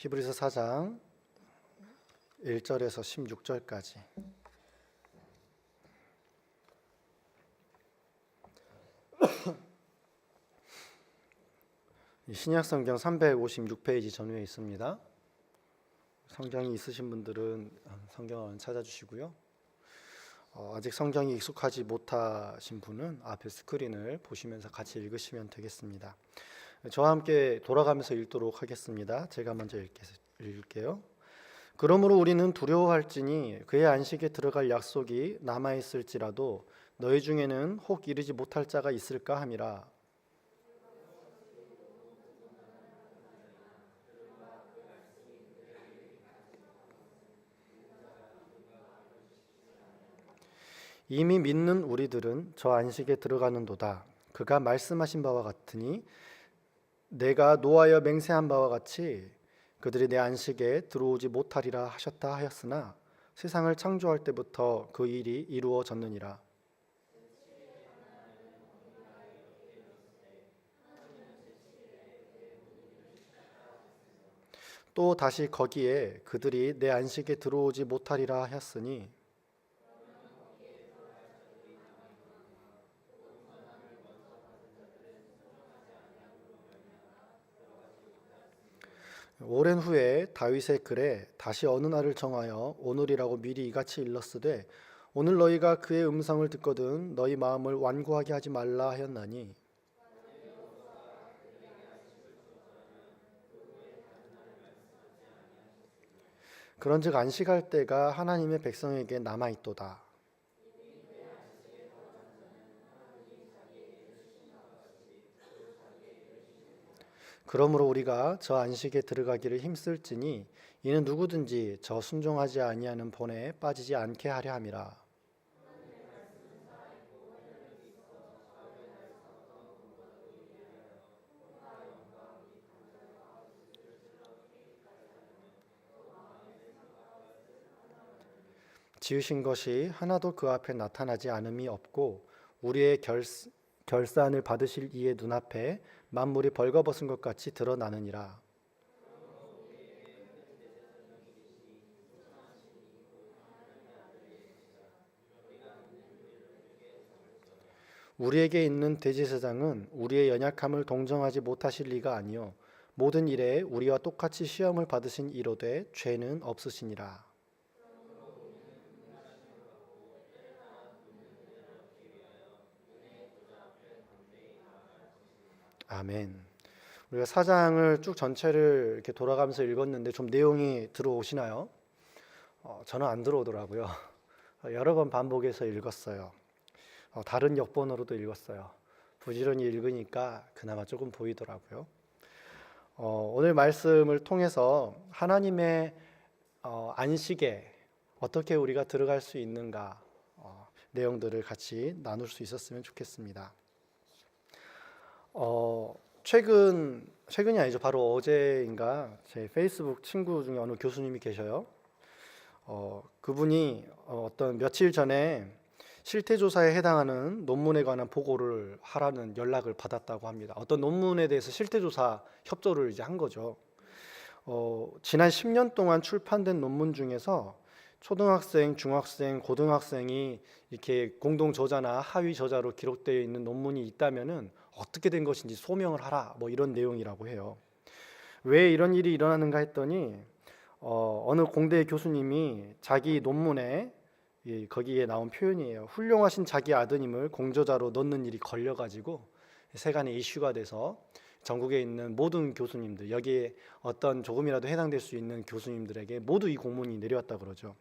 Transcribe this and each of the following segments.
히브리서 4장 1절에서 16절까지. 신약 성경 356페이지 전후에 있습니다. 성경이 있으신 분들은 성경을 찾아주시고요. 아직 성경이 익숙하지 못하신 분은 앞에 스크린을 보시면서 같이 읽으시면 되겠습니다. 저와 함께 돌아가면서 읽도록 하겠습니다. 제가 먼저 읽을게요. 그러므로 우리는 두려워할지니 그의 안식에 들어갈 약속이 남아있을지라도 너희 중에는 혹 이르지 못할 자가 있을까 함이라. 이미 믿는 우리들은 저 안식에 들어가는도다. 그가 말씀하신 바와 같으니 내가 노하여 맹세한 바와 같이 그들이 내 안식에 들어오지 못하리라 하셨다 하였으나 세상을 창조할 때부터 그 일이 이루어졌느니라. 또 다시 거기에 그들이 내 안식에 들어오지 못하리라 하였으니 오랜 후에 다윗의 글에 다시 어느 날을 정하여 오늘이라고 미리 이같이 일렀으되 오늘 너희가 그의 음성을 듣거든 너희 마음을 완고하게 하지 말라 하였나니 그런즉 안식할 때가 하나님의 백성에게 남아있도다. 그러므로 우리가 저 안식에 들어가기를 힘쓸지니 이는 누구든지 저 순종하지 아니하는 본에 빠지지 않게 하려 함이라. 지으신 것이 하나도 그 앞에 나타나지 않음이 없고 우리의 결산을 받으실 이의 눈앞에 만물이 벌거벗은 것 같이 드러나느니라. 우리에게 있는 대제사장은 우리의 연약함을 동정하지 못하실 리가 아니요 모든 일에 우리와 똑같이 시험을 받으신 이로되 죄는 없으시니라. 아멘. 우리가 사장을 쭉 전체를 이렇게 돌아가면서 읽었는데 좀 내용이 들어오시나요? 저는 안 들어오더라고요. 여러 번 반복해서 읽었어요. 다른 역번호로도 읽었어요. 부지런히 읽으니까 그나마 조금 보이더라고요. 오늘 말씀을 통해서 하나님의 안식에 어떻게 우리가 들어갈 수 있는가 내용들을 같이 나눌 수 있었으면 좋겠습니다. 최근이 아니죠. 바로 어제인가 제 페이스북 친구 중에 어느 교수님이 계셔요. 그분이 어떤 며칠 전에 실태조사에 해당하는 논문에 관한 보고를 하라는 연락을 받았다고 합니다. 어떤 논문에 대해서 실태조사 협조를 이제 한 거죠. 지난 10년 동안 출판된 논문 중에서 초등학생, 중학생, 고등학생이 이렇게 공동 저자나 하위 저자로 기록되어 있는 논문이 있다면은 어떻게 된 것인지 소명을 하라, 뭐 이런 내용이라고 해요. 왜 이런 일이 일어나는가 했더니 어느 공대 교수님이 자기 논문에 거기에 나온 표현이에요. 훌륭하신 자기 아드님을 공저자로 넣는 일이 걸려가지고 세간의 이슈가 돼서 전국에 있는 모든 교수님들, 여기에 어떤 조금이라도 해당될 수 있는 교수님들에게 모두 이 공문이 내려왔다 그러죠.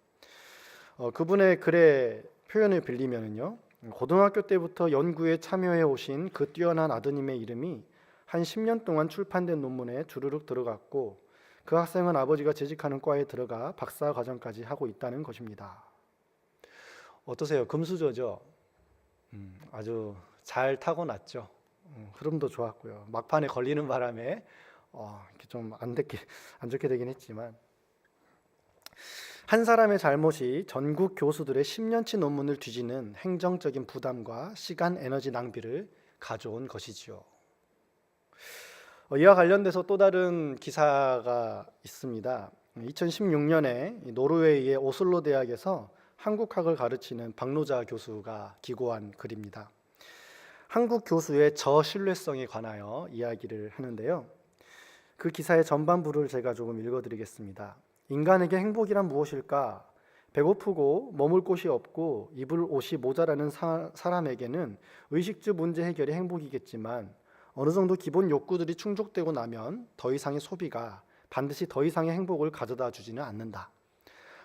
그분의 글의 표현을 빌리면은요, 고등학교 때부터 연구에 참여해 오신 그 뛰어난 아드님의 이름이 한 10년 동안 출판된 논문에 주르륵 들어갔고 그 학생은 아버지가 재직하는 과에 들어가 박사 과정까지 하고 있다는 것입니다. 어떠세요? 금수저죠? 아주 잘 타고났죠. 흐름도 좋았고요. 막판에 걸리는 바람에 이렇게 좀 안 좋게 되긴 했지만 한 사람의 잘못이 전국 교수들의 10년치 논문을 뒤지는 행정적인 부담과 시간, 에너지 낭비를 가져온 것이지요. 이와 관련돼서 또 다른 기사가 있습니다. 2016년에 노르웨이의 오슬로 대학에서 한국학을 가르치는 박노자 교수가 기고한 글입니다. 한국 교수의 저신뢰성에 관하여 이야기를 하는데요. 그 기사의 전반부를 제가 조금 읽어드리겠습니다. 인간에게 행복이란 무엇일까? 배고프고 머물 곳이 없고 입을 옷이 모자라는 사람에게는 의식주 문제 해결이 행복이겠지만 어느 정도 기본 욕구들이 충족되고 나면 더 이상의 소비가 반드시 더 이상의 행복을 가져다 주지는 않는다.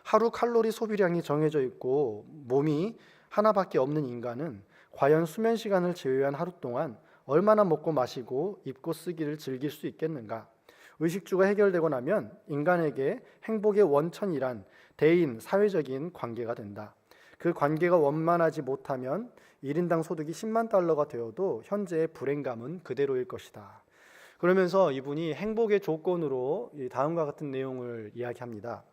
하루 칼로리 소비량이 정해져 있고 몸이 하나밖에 없는 인간은 과연 수면 시간을 제외한 하루 동안 얼마나 먹고 마시고 입고 쓰기를 즐길 수 있겠는가? 의식주가 해결되고 나면 인간에게 행복의 원천이란 대인, 사회적인 관계가 된다. 그 관계가 원만하지 못하면 1인당 소득이 10만 달러가 되어도 현재의 불행감은 그대로일 것이다. 그러면서 이분이 행복의 조건으로 다음과 같은 내용을 이야기합니다.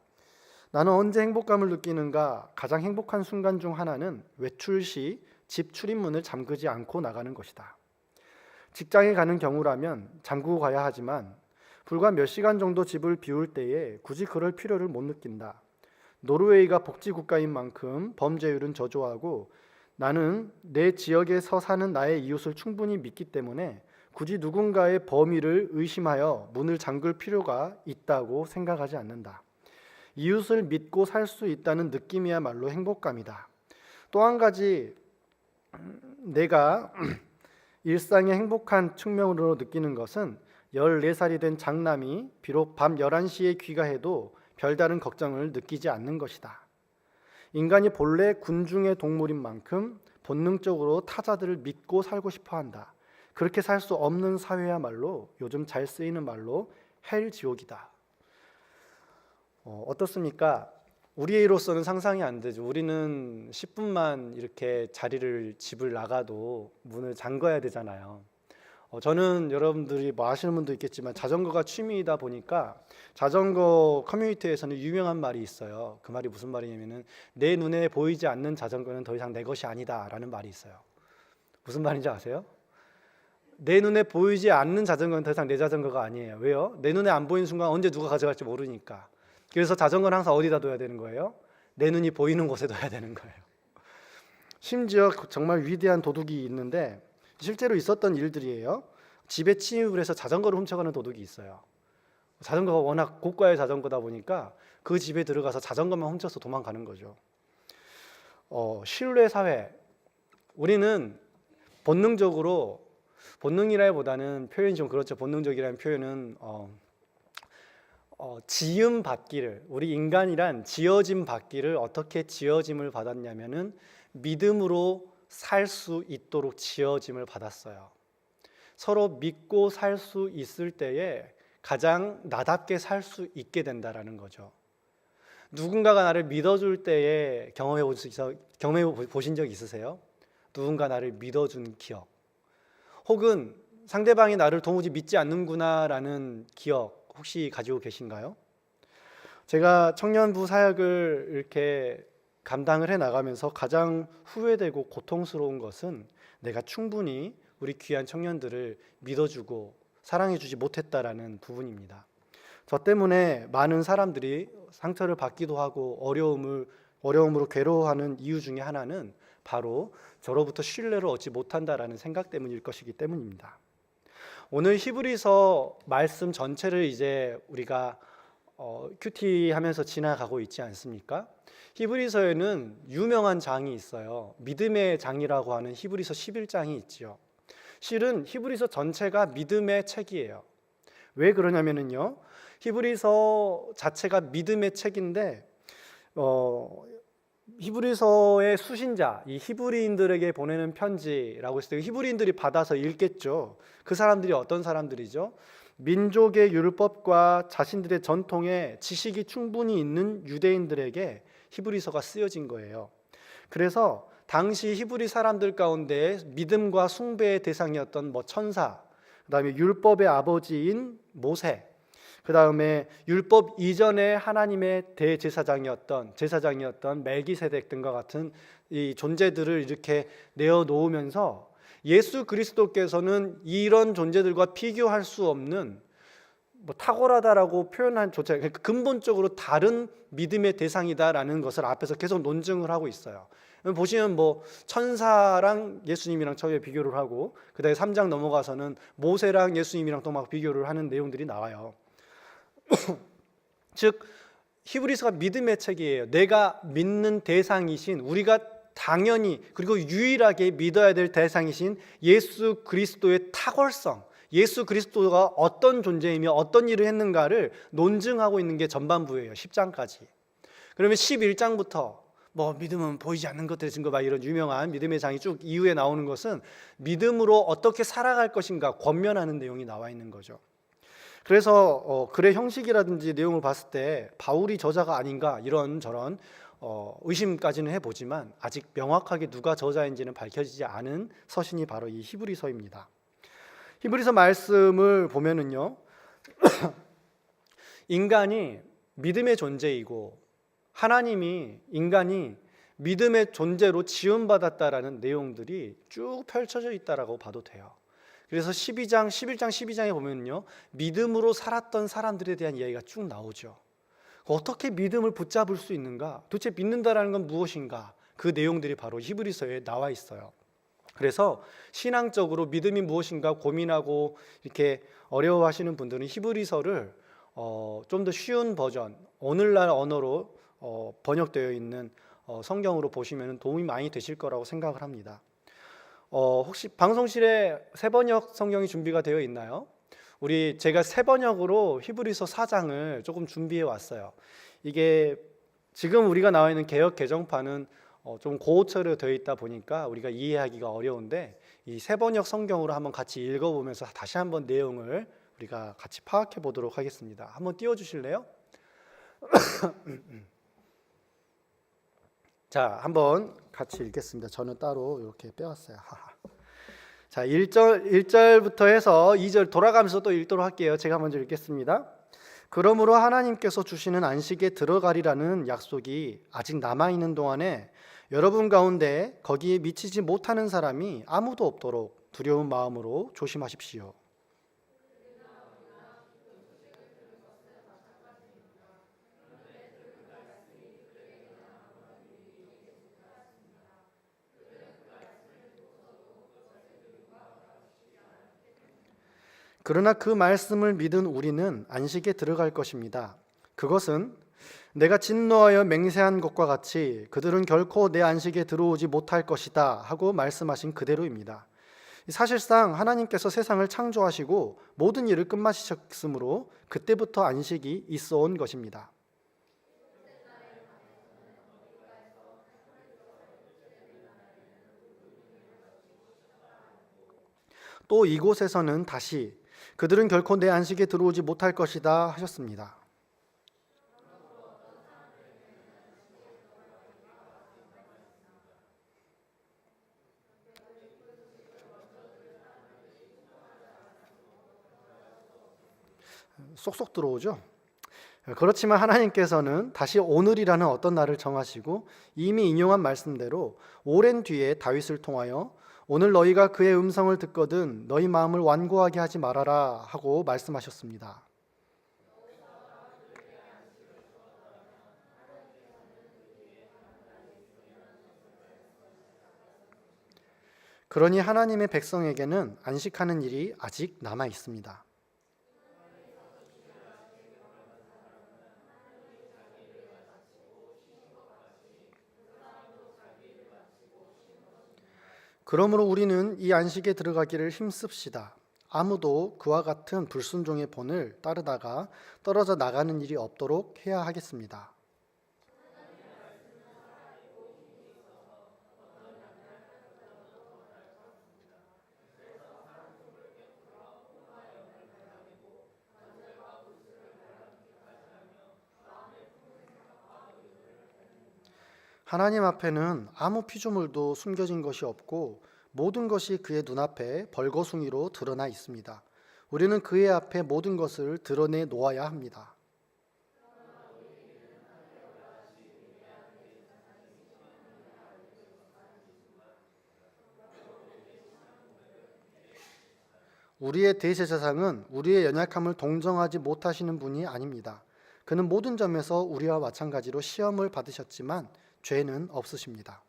나는 언제 행복감을 느끼는가? 가장 행복한 순간 중 하나는 외출 시 집 출입문을 잠그지 않고 나가는 것이다. 직장에 가는 경우라면 잠그고 가야 하지만 불과 몇 시간 정도 집을 비울 때에 굳이 그럴 필요를 못 느낀다. 노르웨이가 복지국가인 만큼 범죄율은 저조하고 나는 내 지역에서 사는 나의 이웃을 충분히 믿기 때문에 굳이 누군가의 범위를 의심하여 문을 잠글 필요가 있다고 생각하지 않는다. 이웃을 믿고 살 수 있다는 느낌이야말로 행복감이다. 또 한 가지 내가 일상의 행복한 측면으로 느끼는 것은 14살이 된 장남이 비록 밤 11시에 귀가해도 별다른 걱정을 느끼지 않는 것이다. 인간이 본래 군중의 동물인 만큼 본능적으로 타자들을 믿고 살고 싶어 한다. 그렇게 살 수 없는 사회야말로 요즘 잘 쓰이는 말로 헬지옥이다. 어떻습니까? 우리로서는 상상이 안 되죠. 우리는 10분만 이렇게 집을 나가도 문을 잠궈야 되잖아요. 저는 여러분들이 뭐 아시는 분도 있겠지만 자전거가 취미이다 보니까 자전거 커뮤니티에서는 유명한 말이 있어요. 그 말이 무슨 말이냐면은 내 눈에 보이지 않는 자전거는 더 이상 내 것이 아니다 라는 말이 있어요. 무슨 말인지 아세요? 내 눈에 보이지 않는 자전거는 더 이상 내 자전거가 아니에요. 왜요? 내 눈에 안 보이는 순간 언제 누가 가져갈지 모르니까. 그래서 자전거는 항상 어디다 둬야 되는 거예요? 내 눈이 보이는 곳에 둬야 되는 거예요. 심지어 정말 위대한 도둑이 있는데 실제로 있었던 일들이에요. 집에 침입을 해서 자전거를 훔쳐가는 도둑이 있어요. 자전거가 워낙 고가의 자전거다 보니까 그 집에 들어가서 자전거만 훔쳐서 도망가는 거죠. 신뢰 사회. 우리는 본능적으로, 본능이라기보다는 표현이 좀 그렇죠. 본능적이라는 표현은 지음 받기를, 우리 인간이란 지어짐 받기를 어떻게 지어짐을 받았냐면은 믿음으로 살 수 있도록 지어짐을 받았어요. 서로 믿고 살 수 있을 때에 가장 나답게 살 수 있게 된다라는 거죠. 누군가가 나를 믿어줄 때에 경험해 보신 적 있으세요? 누군가 나를 믿어준 기억, 혹은 상대방이 나를 도무지 믿지 않는구나라는 기억 혹시 가지고 계신가요? 제가 청년부 사역을 이렇게 감당을 해 나가면서 가장 후회되고 고통스러운 것은 내가 충분히 우리 귀한 청년들을 믿어주고 사랑해주지 못했다라는 부분입니다. 저 때문에 많은 사람들이 상처를 받기도 하고 어려움으로 괴로워하는 이유 중에 하나는 바로 저로부터 신뢰를 얻지 못한다라는 생각 때문일 것이기 때문입니다. 오늘 히브리서 말씀 전체를 이제 우리가 큐티하면서 지나가고 있지 않습니까? 히브리서에는 유명한 장이 있어요. 믿음의 장이라고 하는 히브리서 11장이 있죠. 실은 히브리서 전체가 믿음의 책이에요. 왜 그러냐면요, 히브리서 자체가 믿음의 책인데 히브리서의 수신자, 이 히브리인들에게 보내는 편지라고 했을 때 히브리인들이 받아서 읽겠죠. 그 사람들이 어떤 사람들이죠? 민족의 율법과 자신들의 전통에 지식이 충분히 있는 유대인들에게 히브리서가 쓰여진 거예요. 그래서 당시 히브리 사람들 가운데 믿음과 숭배의 대상이었던 천사, 그다음에 율법의 아버지인 모세, 그다음에 율법 이전에 하나님의 대제사장이었던 멜기세덱 등과 같은 이 존재들을 이렇게 내어 놓으면서 예수 그리스도께서는 이런 존재들과 비교할 수 없는 탁월하다라고 표현한 조차 근본적으로 다른 믿음의 대상이다라는 것을 앞에서 계속 논증을 하고 있어요. 보시면 천사랑 예수님이랑 처음에 비교를 하고 그다음에 3장 넘어가서는 모세랑 예수님이랑 또 막 비교를 하는 내용들이 나와요. 즉 히브리서가 믿음의 책이에요. 내가 믿는 대상이신, 우리가 당연히 그리고 유일하게 믿어야 될 대상이신 예수 그리스도의 탁월성, 예수 그리스도가 어떤 존재이며 어떤 일을 했는가를 논증하고 있는 게 전반부예요. 10장까지. 그러면 11장부터 믿음은 보이지 않는 것들의 증거, 막 이런 유명한 믿음의 장이 쭉 이후에 나오는 것은 믿음으로 어떻게 살아갈 것인가 권면하는 내용이 나와 있는 거죠. 그래서 글의 형식이라든지 내용을 봤을 때 바울이 저자가 아닌가 이런저런 의심까지는 해보지만 아직 명확하게 누가 저자인지는 밝혀지지 않은 서신이 바로 이 히브리서입니다. 히브리서 말씀을 보면은요, 인간이 믿음의 존재이고 하나님이 인간이 믿음의 존재로 지음받았다라는 내용들이 쭉 펼쳐져 있다라고 봐도 돼요. 그래서 11장 12장에 보면요, 믿음으로 살았던 사람들에 대한 이야기가 쭉 나오죠. 어떻게 믿음을 붙잡을 수 있는가? 도대체 믿는다라는 건 무엇인가? 그 내용들이 바로 히브리서에 나와 있어요. 그래서 신앙적으로 믿음이 무엇인가 고민하고 이렇게 어려워하시는 분들은 히브리서를 좀 더 쉬운 버전, 오늘날 언어로 번역되어 있는 성경으로 보시면 도움이 많이 되실 거라고 생각을 합니다. 혹시 방송실에 새번역 성경이 준비가 되어 있나요? 제가 새번역으로 히브리서 4장을 조금 준비해 왔어요. 이게 지금 우리가 나와 있는 개역 개정판은 좀 고어체로 되어 있다 보니까 우리가 이해하기가 어려운데 이 새번역 성경으로 한번 같이 읽어보면서 다시 한번 내용을 우리가 같이 파악해 보도록 하겠습니다. 한번 띄워주실래요? 자, 한번 같이 읽겠습니다. 저는 따로 이렇게 빼왔어요. 자, 1절부터 해서 2절 돌아가면서 또 읽도록 할게요. 제가 먼저 읽겠습니다. 그러므로 하나님께서 주시는 안식에 들어가리라는 약속이 아직 남아있는 동안에 여러분 가운데 거기에 미치지 못하는 사람이 아무도 없도록 두려운 마음으로 조심하십시오. 그러나 그 말씀을 믿은 우리는 안식에 들어갈 것입니다. 그것은 내가 진노하여 맹세한 것과 같이 그들은 결코 내 안식에 들어오지 못할 것이다 하고 말씀하신 그대로입니다. 사실상 하나님께서 세상을 창조하시고 모든 일을 끝마치셨으므로 그때부터 안식이 있어 온 것입니다. 또 이곳에서는 다시 그들은 결코 내 안식에 들어오지 못할 것이다 하셨습니다. 쏙쏙 들어오죠? 그렇지만 하나님께서는 다시 오늘이라는 어떤 날을 정하시고 이미 인용한 말씀대로 오랜 뒤에 다윗을 통하여 오늘 너희가 그의 음성을 듣거든 너희 마음을 완고하게 하지 말아라 하고 말씀하셨습니다. 그러니 하나님의 백성에게는 안식하는 일이 아직 남아 있습니다. 그러므로 우리는 이 안식에 들어가기를 힘씁시다. 아무도 그와 같은 불순종의 본을 따르다가 떨어져 나가는 일이 없도록 해야 하겠습니다. 하나님 앞에는 아무 피조물도 숨겨진 것이 없고 모든 것이 그의 눈앞에 벌거숭이로 드러나 있습니다. 우리는 그의 앞에 모든 것을 드러내 놓아야 합니다. 우리의 대제사장은 우리의 연약함을 동정하지 못하시는 분이 아닙니다. 그는 모든 점에서 우리와 마찬가지로 시험을 받으셨지만 죄는 없으십니다.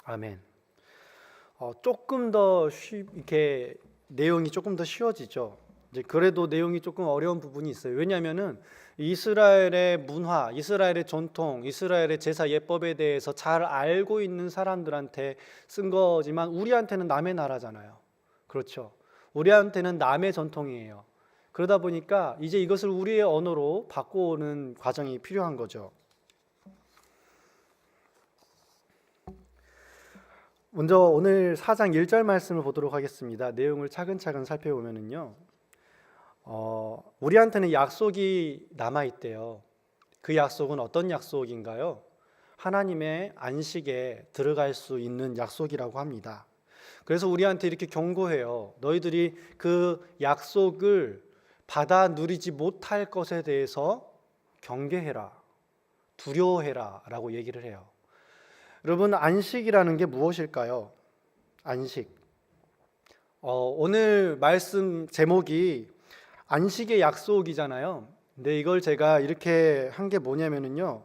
아멘. 조금 더 이렇게 내용이 조금 더 쉬워지죠. 이제 그래도 내용이 조금 어려운 부분이 있어요. 왜냐하면은 이스라엘의 문화, 이스라엘의 전통, 이스라엘의 제사 예법에 대해서 잘 알고 있는 사람들한테 쓴 거지만 우리한테는 남의 나라잖아요. 그렇죠. 우리한테는 남의 전통이에요. 그러다 보니까 이제 이것을 우리의 언어로 바꿔오는 과정이 필요한 거죠. 먼저 오늘 4장 1절 말씀을 보도록 하겠습니다. 내용을 차근차근 살펴보면은요, 우리한테는 약속이 남아있대요. 그 약속은 어떤 약속인가요? 하나님의 안식에 들어갈 수 있는 약속이라고 합니다. 그래서 우리한테 이렇게 경고해요. 너희들이 그 약속을 받아 누리지 못할 것에 대해서 경계해라, 두려워해라 라고 얘기를 해요. 여러분, 안식이라는 게 무엇일까요? 안식. 오늘 말씀 제목이 안식의 약속이잖아요. 근데 이걸 제가 이렇게 한 게 뭐냐면요,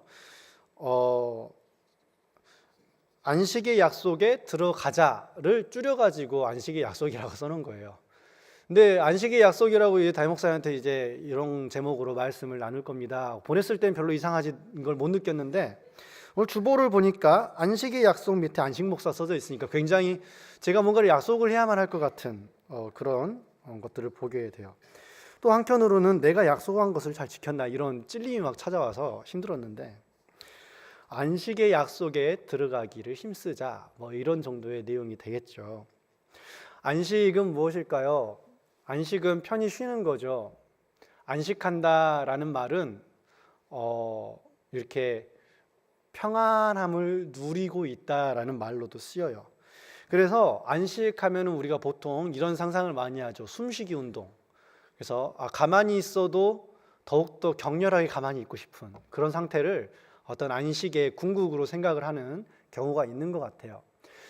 안식의 약속에 들어가자를 줄여가지고 안식의 약속이라고 써놓은 거예요. 근데 안식의 약속이라고 이제 담임 목사한테 이제 이런 제목으로 말씀을 나눌 겁니다. 보냈을 땐 별로 이상하진 걸 못 느꼈는데 오늘 주보를 보니까 안식의 약속 밑에 안식 목사 써져 있으니까 굉장히 제가 뭔가를 약속을 해야만 할 것 같은 그런 것들을 보게 돼요. 또 한편으로는 내가 약속한 것을 잘 지켰나 이런 찔림이 막 찾아와서 힘들었는데 안식의 약속에 들어가기를 힘쓰자 뭐 이런 정도의 내용이 되겠죠. 안식은 무엇일까요? 안식은 편히 쉬는 거죠. 안식한다라는 말은 이렇게 평안함을 누리고 있다라는 말로도 쓰여요. 그래서 안식하면 우리가 보통 이런 상상을 많이 하죠. 숨쉬기 운동. 그래서 가만히 있어도 더욱더 격렬하게 가만히 있고 싶은 그런 상태를 어떤 안식의 궁극으로 생각을 하는 경우가 있는 것 같아요.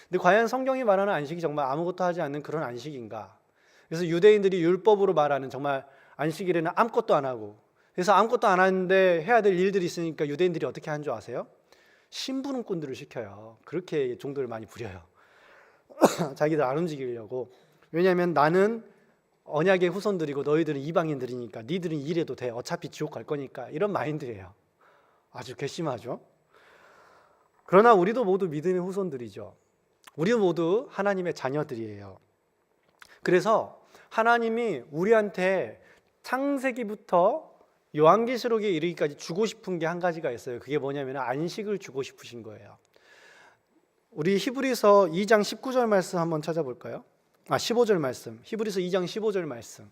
근데 과연 성경이 말하는 안식이 정말 아무것도 하지 않는 그런 안식인가? 그래서 유대인들이 율법으로 말하는 정말 안식일에는 아무것도 안 하고, 그래서 아무것도 안 하는데 해야 될 일들이 있으니까 유대인들이 어떻게 하는 줄 아세요? 심부름꾼들을 시켜요. 그렇게 종들을 많이 부려요. 자기들 안 움직이려고. 왜냐하면 나는 언약의 후손들이고 너희들은 이방인들이니까 니들은 일해도 돼. 어차피 지옥 갈 거니까. 이런 마인드예요. 아주 괘씸하죠. 그러나 우리도 모두 믿음의 후손들이죠. 우리 모두 하나님의 자녀들이에요. 그래서 하나님이 우리한테 창세기부터 요한계시록에 이르기까지 주고 싶은 게 한 가지가 있어요. 그게 뭐냐면 안식을 주고 싶으신 거예요. 우리 히브리서 2장 19절 말씀 한번 찾아볼까요? 15절 말씀. 히브리서 2장 15절 말씀.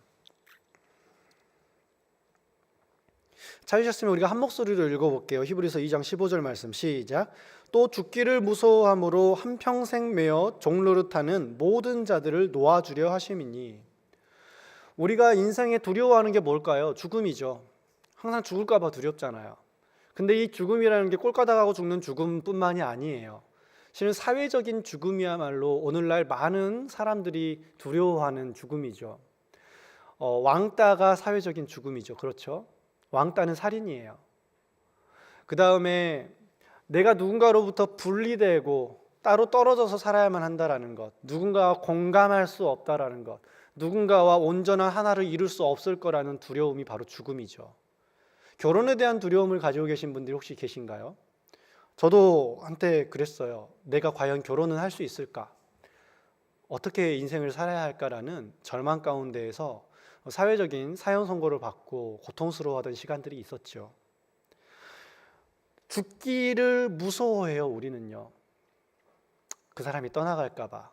찾으셨으면 우리가 한 목소리로 읽어볼게요. 히브리서 2장 15절 말씀 시작. 또 죽기를 무서워함으로 한평생 매어 종노릇하는 모든 자들을 놓아주려 하심이니. 우리가 인생에 두려워하는 게 뭘까요? 죽음이죠. 항상 죽을까 봐 두렵잖아요. 근데 이 죽음이라는 게 꼴까닥하고 죽는 죽음뿐만이 아니에요. 실은 사회적인 죽음이야말로 오늘날 많은 사람들이 두려워하는 죽음이죠. 왕따가 사회적인 죽음이죠. 그렇죠? 왕따는 살인이에요. 그 다음에 내가 누군가로부터 분리되고 따로 떨어져서 살아야만 한다라는 것, 누군가와 공감할 수 없다라는 것, 누군가와 온전한 하나를 이룰 수 없을 거라는 두려움이 바로 죽음이죠. 결혼에 대한 두려움을 가지고 계신 분들이 혹시 계신가요? 저도 한때 그랬어요. 내가 과연 결혼은 할 수 있을까? 어떻게 인생을 살아야 할까라는 절망 가운데에서 사회적인 사형 선고를 받고 고통스러워하던 시간들이 있었죠. 죽기를 무서워해요. 우리는요. 그 사람이 떠나갈까 봐,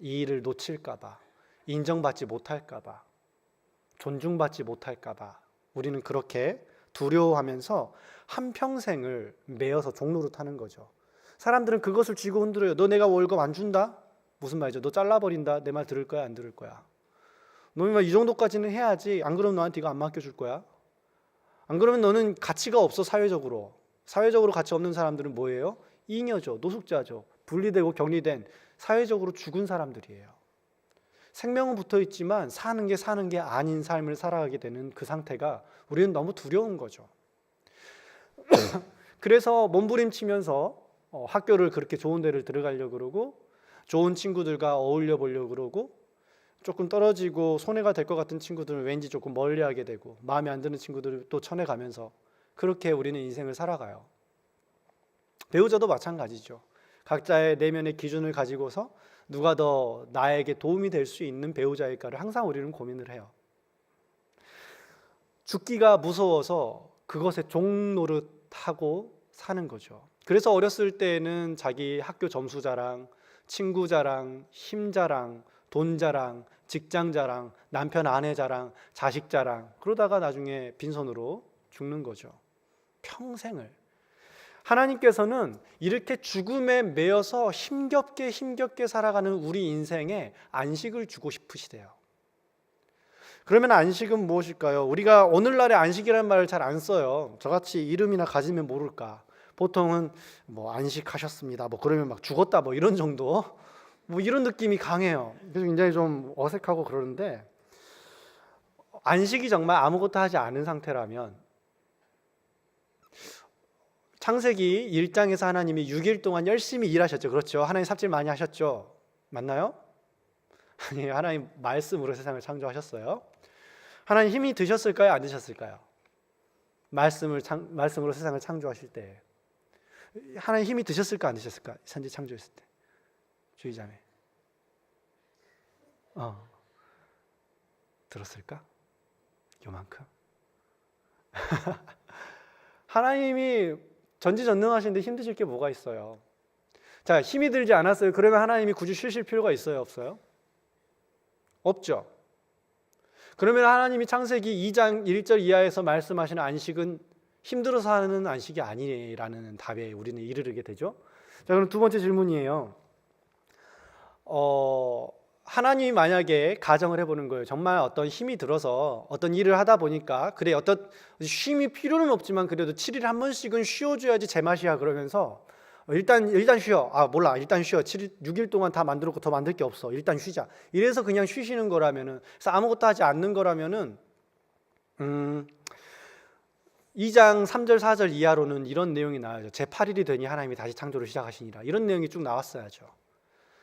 이 일을 놓칠까 봐, 인정받지 못할까 봐, 존중받지 못할까 봐 우리는 그렇게 두려워하면서 한평생을 매여서 종노릇하는 거죠. 사람들은 그것을 쥐고 흔들어요. 너 내가 월급 안 준다? 무슨 말이죠? 너 잘라버린다? 내 말 들을 거야? 안 들을 거야? 너는 이 정도까지는 해야지. 안 그러면 너한테 이거 안 맡겨줄 거야? 안 그러면 너는 가치가 없어. 사회적으로 가치 없는 사람들은 뭐예요? 잉여죠, 노숙자죠, 분리되고 격리된 사회적으로 죽은 사람들이에요. 생명은 붙어 있지만 사는 게 아닌 삶을 살아가게 되는 그 상태가 우리는 너무 두려운 거죠. 그래서 몸부림치면서 학교를 그렇게 좋은 데를 들어가려고 그러고, 좋은 친구들과 어울려 보려고 그러고, 조금 떨어지고 손해가 될 것 같은 친구들은 왠지 조금 멀리하게 되고, 마음에 안 드는 친구들을 또 쳐내가면서 그렇게 우리는 인생을 살아가요. 배우자도 마찬가지죠. 각자의 내면의 기준을 가지고서 누가 더 나에게 도움이 될 수 있는 배우자일까를 항상 우리는 고민을 해요. 죽기가 무서워서 그것에 종노릇하고 사는 거죠. 그래서 어렸을 때는 자기 학교 점수 자랑, 친구 자랑, 힘 자랑, 돈 자랑, 직장 자랑, 남편 아내 자랑, 자식 자랑, 그러다가 나중에 빈손으로 죽는 거죠. 평생을. 하나님께서는 이렇게 죽음에 매여서 힘겹게 살아가는 우리 인생에 안식을 주고 싶으시대요. 그러면 안식은 무엇일까요? 우리가 오늘날의 안식이라는 말을 잘 안 써요. 저같이 이름이나 가지면 모를까. 보통은 뭐 안식하셨습니다, 뭐 그러면 막 죽었다, 뭐 이런 정도, 뭐 이런 느낌이 강해요. 그래서 굉장히 좀 어색하고 그러는데, 안식이 정말 아무것도 하지 않은 상태라면, 창세기 1장에서 하나님이 6일 동안 열심히 일하셨죠. 그렇죠? 하나님 삽질 많이 하셨죠? 맞나요? 아니, 하나님 말씀으로 세상을 창조하셨어요. 하나님 힘이 드셨을까요? 안 드셨을까요? 말씀으로 세상을 창조하실 때 하나님 힘이 드셨을까 안 드셨을까? 산지 창조했을 때. 주의자매. 들었을까? 요만큼? 하나님이 전지전능하신데 힘드실 게 뭐가 있어요? 자, 힘이 들지 않았어요. 그러면 하나님이 굳이 쉬실 필요가 있어요, 없어요? 없죠. 그러면 하나님이 창세기 2장 1절 이하에서 말씀하시는 안식은 힘들어서 하는 안식이 아니라는 답에 우리는 이르게 되죠. 자, 그럼 두 번째 질문이에요. 하나님이 만약에 가정을 해보는 거예요. 정말 어떤 힘이 들어서 어떤 일을 하다 보니까, 그래, 어떤 쉼이 필요는 없지만 그래도 7일에 한 번씩은 쉬어줘야지 제맛이야, 그러면서 일단 쉬어. 몰라, 일단 쉬어. 6일 동안 다 만들었고 더 만들 게 없어. 일단 쉬자. 이래서 그냥 쉬시는 거라면은, 그래서 아무것도 하지 않는 거라면은, 2장 3절 4절 이하로는 이런 내용이 나와요. 제8일이 되니 하나님이 다시 창조를 시작하시니라. 이런 내용이 쭉 나왔어야죠.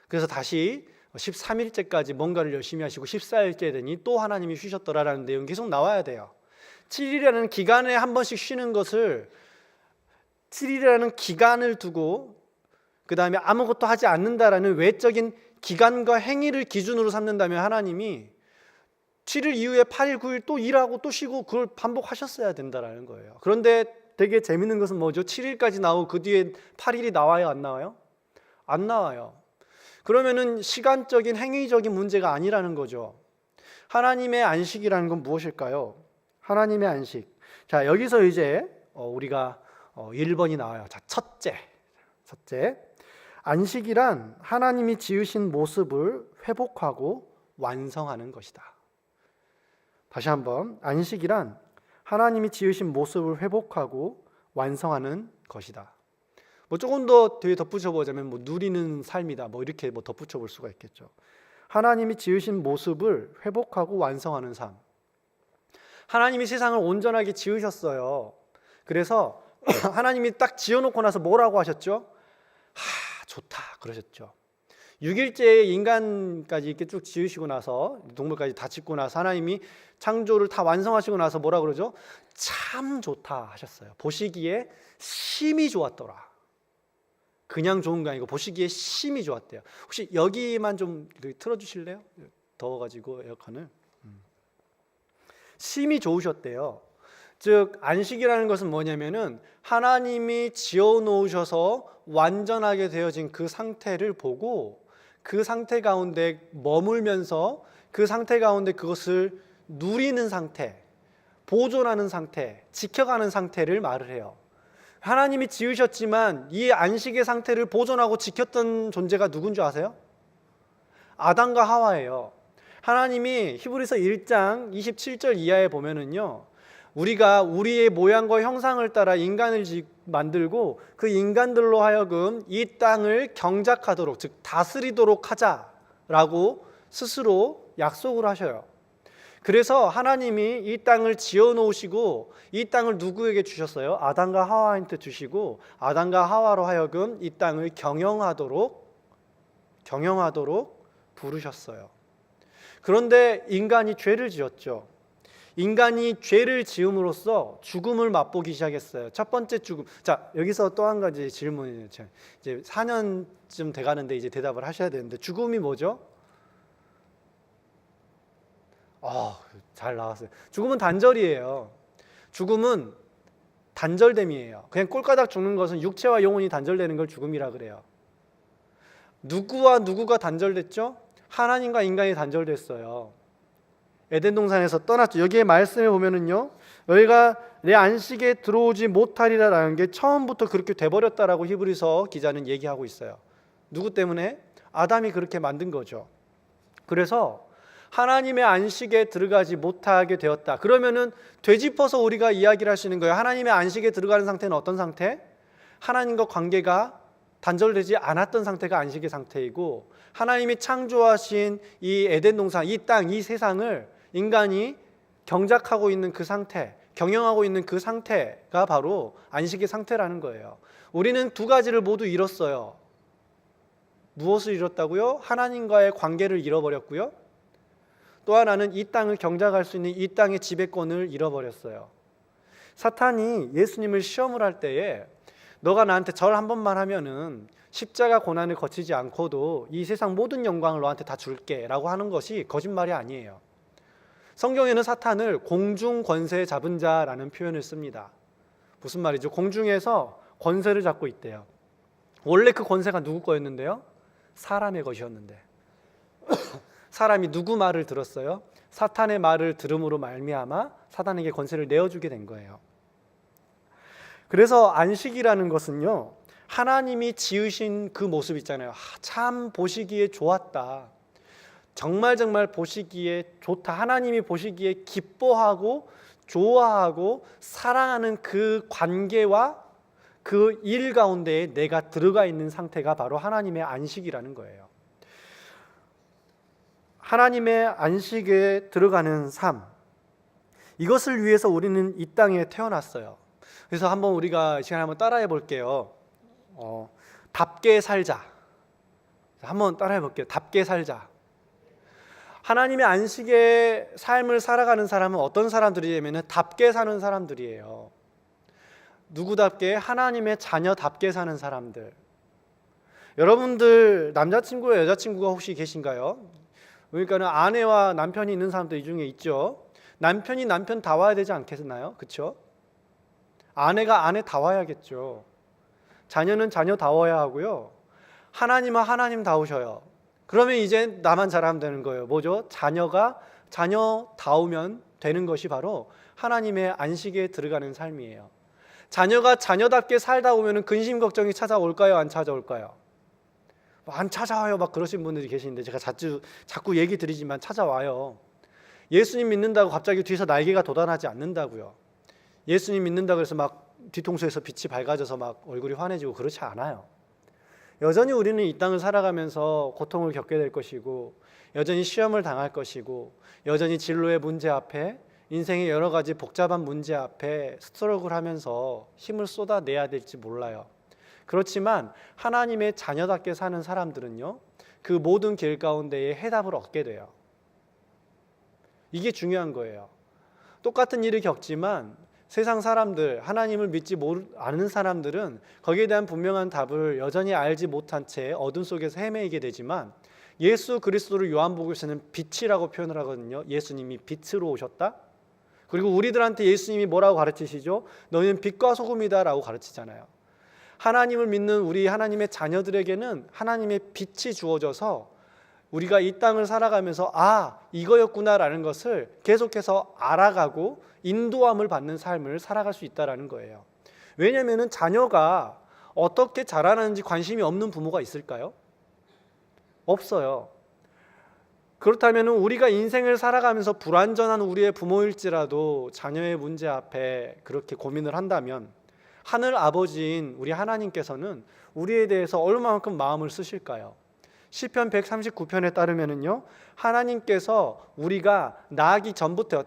그래서 다시 13일째까지 뭔가를 열심히 하시고 14일째 되니 또 하나님이 쉬셨더라라는 내용이 계속 나와야 돼요. 7일이라는 기간에 한 번씩 쉬는 것을, 7일이라는 기간을 두고 그 다음에 아무것도 하지 않는다라는 외적인 기간과 행위를 기준으로 삼는다면 하나님이 7일 이후에 8일, 9일 또 일하고 또 쉬고 그걸 반복하셨어야 된다라는 거예요. 그런데 되게 재밌는 것은 뭐죠? 7일까지 나오고 그 뒤에 8일이 나와요, 안 나와요? 안 나와요. 그러면은 시간적인 행위적인 문제가 아니라는 거죠. 하나님의 안식이라는 건 무엇일까요? 하나님의 안식. 자, 여기서 이제 우리가 1번이 나와요. 자, 첫째. 안식이란 하나님이 지으신 모습을 회복하고 완성하는 것이다. 다시 한번, 안식이란 하나님이 지으신 모습을 회복하고 완성하는 것이다. 뭐 조금 더 뒤에 덧붙여 보자면 누리는 삶이다, 이렇게 덧붙여 볼 수가 있겠죠. 하나님이 지으신 모습을 회복하고 완성하는 삶. 하나님이 세상을 온전하게 지으셨어요. 그래서 하나님이 딱 지어놓고 나서 뭐라고 하셨죠? 좋다 그러셨죠. 6일째에 인간까지 이렇게 쭉 지으시고 나서, 동물까지 다 짓고 나서 하나님이 창조를 다 완성하시고 나서 뭐라 그러죠? 참 좋다 하셨어요. 보시기에 심히 좋았더라. 그냥 좋은 게 아니고 보시기에 심히 좋았대요. 혹시 여기만 좀 틀어주실래요? 더워가지고 에어컨을. 심히 좋으셨대요. 즉 안식이라는 것은 뭐냐면은 하나님이 지어놓으셔서 완전하게 되어진 그 상태를 보고 그 상태 가운데 머물면서 그 상태 가운데 그것을 누리는 상태, 보존하는 상태, 지켜가는 상태를 말을 해요. 하나님이 지으셨지만 이 안식의 상태를 보존하고 지켰던 존재가 누군 줄 아세요? 아담과 하와예요. 하나님이 히브리서 1장 27절 이하에 보면은요, 우리가 우리의 모양과 형상을 따라 인간을 만들고 그 인간들로 하여금 이 땅을 경작하도록, 즉 다스리도록 하자라고 스스로 약속을 하셔요. 그래서 하나님이 이 땅을 지어 놓으시고 이 땅을 누구에게 주셨어요? 아담과 하와한테 주시고 아담과 하와로 하여금 이 땅을 경영하도록 부르셨어요. 그런데 인간이 죄를 지었죠. 인간이 죄를 지음으로써 죽음을 맛보기 시작했어요. 첫 번째 죽음. 자, 여기서 또 한 가지 질문이에요. 이제 4년쯤 돼가는데 이제 대답을 하셔야 되는데, 죽음이 뭐죠? 잘 나왔어요. 죽음은 단절이에요. 죽음은 단절됨이에요. 그냥 꼴까닥 죽는 것은 육체와 영혼이 단절되는 걸 죽음이라 그래요. 누구와 누구가 단절됐죠? 하나님과 인간이 단절됐어요. 에덴 동산에서 떠났죠. 여기에 말씀에 보면은요, 너희가 내 안식에 들어오지 못하리라라는 게 처음부터 그렇게 돼버렸다라고 히브리서 기자는 얘기하고 있어요. 누구 때문에? 아담이 그렇게 만든 거죠. 그래서 하나님의 안식에 들어가지 못하게 되었다. 그러면은 되짚어서 우리가 이야기를 하시는 거예요. 하나님의 안식에 들어가는 상태는 어떤 상태? 하나님과 관계가 단절되지 않았던 상태가 안식의 상태이고, 하나님이 창조하신 이 에덴 동산, 이 땅, 이 세상을 인간이 경작하고 있는 그 상태, 경영하고 있는 그 상태가 바로 안식의 상태라는 거예요. 우리는 두 가지를 모두 잃었어요. 무엇을 잃었다고요? 하나님과의 관계를 잃어버렸고요. 또 하나는 이 땅을 경작할 수 있는 이 땅의 지배권을 잃어버렸어요. 사탄이 예수님을 시험을 할 때에 너가 나한테 절 한 번만 하면은 십자가 고난을 거치지 않고도 이 세상 모든 영광을 너한테 다 줄게 라고 하는 것이 거짓말이 아니에요. 성경에는 사탄을 공중 권세 잡은 자라는 표현을 씁니다. 무슨 말이죠? 공중에서 권세를 잡고 있대요. 원래 그 권세가 누구 거였는데요? 사람의 것이었는데 사람이 누구 말을 들었어요? 사탄의 말을 들음으로 말미암아 사탄에게 권세를 내어주게 된 거예요. 그래서 안식이라는 것은요, 하나님이 지으신 그 모습 있잖아요. 참 보시기에 좋았다. 정말 보시기에 좋다. 하나님이 보시기에 기뻐하고 좋아하고 사랑하는 그 관계와 그 일 가운데에 내가 들어가 있는 상태가 바로 하나님의 안식이라는 거예요. 하나님의 안식에 들어가는 삶, 이것을 위해서 우리는 이 땅에 태어났어요. 그래서 한번 우리가 시간에 한번 따라해 볼게요. 답게 살자. 한번 따라해 볼게요. 답게 살자. 하나님의 안식의 삶을 살아가는 사람은 어떤 사람들이냐면 답게 사는 사람들이에요. 누구답게? 하나님의 자녀답게 사는 사람들. 여러분들 남자친구와 여자친구가 혹시 계신가요? 그러니까는 아내와 남편이 있는 사람도 이 중에 있죠. 남편이 남편다워야 되지 않겠나요? 그렇죠? 아내가 아내다워야겠죠. 자녀는 자녀다워야 하고요. 하나님은 하나님다우셔요. 그러면 이제 나만 잘하면 되는 거예요. 뭐죠? 자녀가 자녀다우면 되는 것이 바로 하나님의 안식에 들어가는 삶이에요. 자녀가 자녀답게 살다 보면 근심 걱정이 찾아올까요? 안 찾아올까요? 안 찾아와요. 막 그러신 분들이 계시는데 제가 자꾸 얘기 드리지만 찾아와요. 예수님 믿는다고 갑자기 뒤에서 날개가 돋아나지 않는다고요. 예수님 믿는다고 해서 막 뒤통수에서 빛이 밝아져서 막 얼굴이 환해지고 그렇지 않아요. 여전히 우리는 이 땅을 살아가면서 고통을 겪게 될 것이고, 여전히 시험을 당할 것이고, 여전히 진로의 문제 앞에, 인생의 여러 가지 복잡한 문제 앞에 스트럭을 하면서 힘을 쏟아내야 될지 몰라요. 그렇지만 하나님의 자녀답게 사는 사람들은요, 그 모든 길 가운데에 해답을 얻게 돼요. 이게 중요한 거예요. 똑같은 일을 겪지만 세상 사람들, 하나님을 믿지 않는 사람들은 거기에 대한 분명한 답을 여전히 알지 못한 채 어둠 속에서 헤매이게 되지만, 예수 그리스도를 요한복음에서는 빛이라고 표현을 하거든요. 예수님이 빛으로 오셨다. 그리고 우리들한테 예수님이 뭐라고 가르치시죠? 너희는 빛과 소금이다 라고 가르치잖아요. 하나님을 믿는 우리 하나님의 자녀들에게는 하나님의 빛이 주어져서 우리가 이 땅을 살아가면서 이거였구나 라는 것을 계속해서 알아가고 인도함을 받는 삶을 살아갈 수 있다는 거예요. 왜냐하면 자녀가 어떻게 자라나는지 관심이 없는 부모가 있을까요? 없어요. 그렇다면 우리가 인생을 살아가면서 불완전한 우리의 부모일지라도 자녀의 문제 앞에 그렇게 고민을 한다면 하늘 아버지인 우리 하나님께서는 우리에 대해서 얼마만큼 마음을 쓰실까요? 시편 139편에 따르면은요, 하나님께서 우리가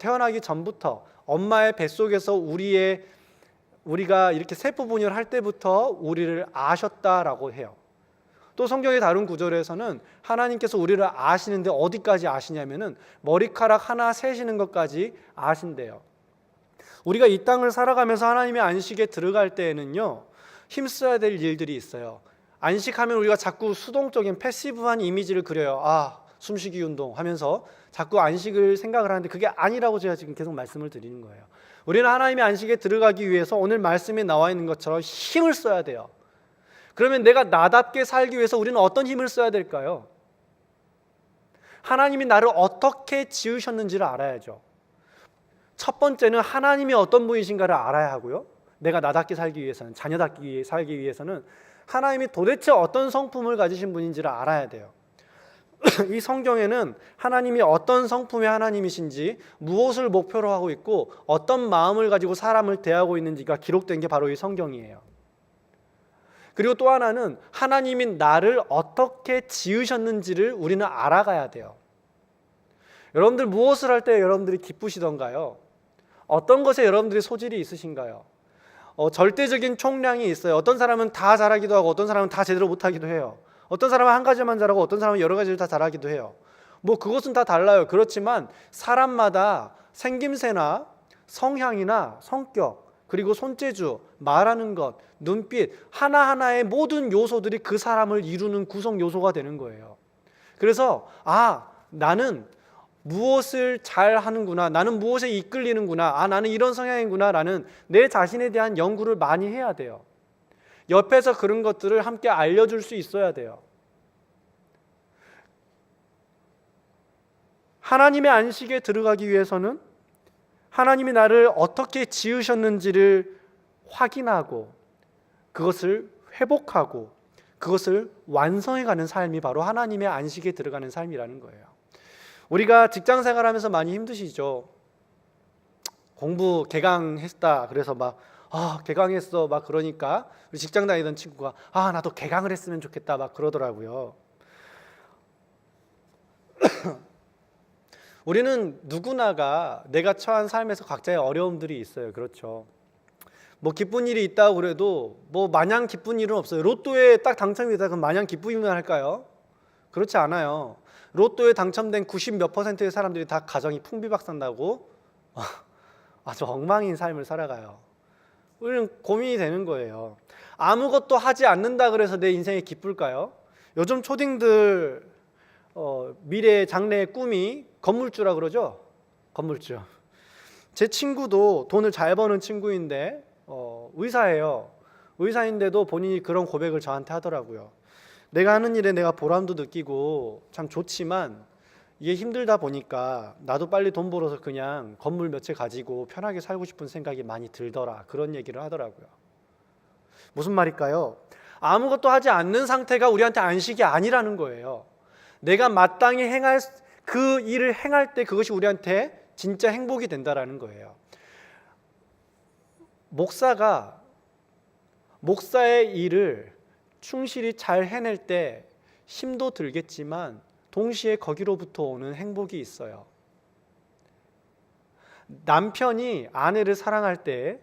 태어나기 전부터 엄마의 뱃속에서 우리가 이렇게 세포 분열할 때부터 우리를 아셨다라고 해요. 또 성경의 다른 구절에서는 하나님께서 우리를 아시는데 어디까지 아시냐면은 머리카락 하나 세시는 것까지 아신대요. 우리가 이 땅을 살아가면서 하나님의 안식에 들어갈 때에는요, 힘써야 될 일들이 있어요. 안식하면 우리가 자꾸 수동적인 패시브한 이미지를 그려요. 숨쉬기 운동 하면서 자꾸 안식을 생각을 하는데 그게 아니라고 제가 지금 계속 말씀을 드리는 거예요. 우리는 하나님의 안식에 들어가기 위해서 오늘 말씀에 나와 있는 것처럼 힘을 써야 돼요. 그러면 내가 나답게 살기 위해서 우리는 어떤 힘을 써야 될까요? 하나님이 나를 어떻게 지으셨는지를 알아야죠. 첫 번째는 하나님이 어떤 분이신가를 알아야 하고요. 내가 나답게 살기 위해서는, 자녀답게 살기 위해서는 하나님이 도대체 어떤 성품을 가지신 분인지를 알아야 돼요. 이 성경에는 하나님이 어떤 성품의 하나님이신지, 무엇을 목표로 하고 있고 어떤 마음을 가지고 사람을 대하고 있는지가 기록된 게 바로 이 성경이에요. 그리고 또 하나는 하나님이 나를 어떻게 지으셨는지를 우리는 알아가야 돼요. 여러분들 무엇을 할 때 여러분들이 기쁘시던가요? 어떤 것에 여러분들이 소질이 있으신가요? 절대적인 총량이 있어요. 어떤 사람은 다 잘하기도 하고 어떤 사람은 다 제대로 못하기도 해요. 어떤 사람은 한 가지만 잘하고 어떤 사람은 여러 가지를 다 잘하기도 해요. 그것은 다 달라요. 그렇지만 사람마다 생김새나 성향이나 성격, 그리고 손재주, 말하는 것, 눈빛, 하나하나의 모든 요소들이 그 사람을 이루는 구성 요소가 되는 거예요. 그래서 나는 무엇을 잘 하는구나, 나는 무엇에 이끌리는구나, 나는 이런 성향이구나 라는 내 자신에 대한 연구를 많이 해야 돼요. 옆에서 그런 것들을 함께 알려줄 수 있어야 돼요. 하나님의 안식에 들어가기 위해서는 하나님이 나를 어떻게 지으셨는지를 확인하고 그것을 회복하고 그것을 완성해가는 삶이 바로 하나님의 안식에 들어가는 삶이라는 거예요. 우리가 직장 생활하면서 많이 힘드시죠. 공부 개강했다 그래서 개강했어 그러니까 우리 직장 다니던 친구가 나도 개강을 했으면 좋겠다 그러더라고요. 우리는 누구나가 내가 처한 삶에서 각자의 어려움들이 있어요. 그렇죠. 기쁜 일이 있다고 그래도 마냥 기쁜 일은 없어요. 로또에 딱 당첨이 되다 그럼 마냥 기쁘기만 할까요? 그렇지 않아요. 로또에 당첨된 90몇 %의 사람들이 다 가정이 풍비박산나고 아주 엉망인 삶을 살아가요. 우리는 고민이 되는 거예요. 아무것도 하지 않는다 그래서 내 인생이 기쁠까요? 요즘 초딩들 미래 장래의 꿈이 건물주라 그러죠. 건물주. 제 친구도 돈을 잘 버는 친구인데 의사예요. 의사인데도 본인이 그런 고백을 저한테 하더라고요. 내가 하는 일에 내가 보람도 느끼고 참 좋지만 이게 힘들다 보니까 나도 빨리 돈 벌어서 그냥 건물 몇 채 가지고 편하게 살고 싶은 생각이 많이 들더라. 그런 얘기를 하더라고요. 무슨 말일까요? 아무것도 하지 않는 상태가 우리한테 안식이 아니라는 거예요. 내가 마땅히 행할 그 일을 행할 때 그것이 우리한테 진짜 행복이 된다라는 거예요. 목사의 일을 충실히 잘 해낼 때 힘도 들겠지만 동시에 거기로부터 오는 행복이 있어요. 남편이 아내를 사랑할 때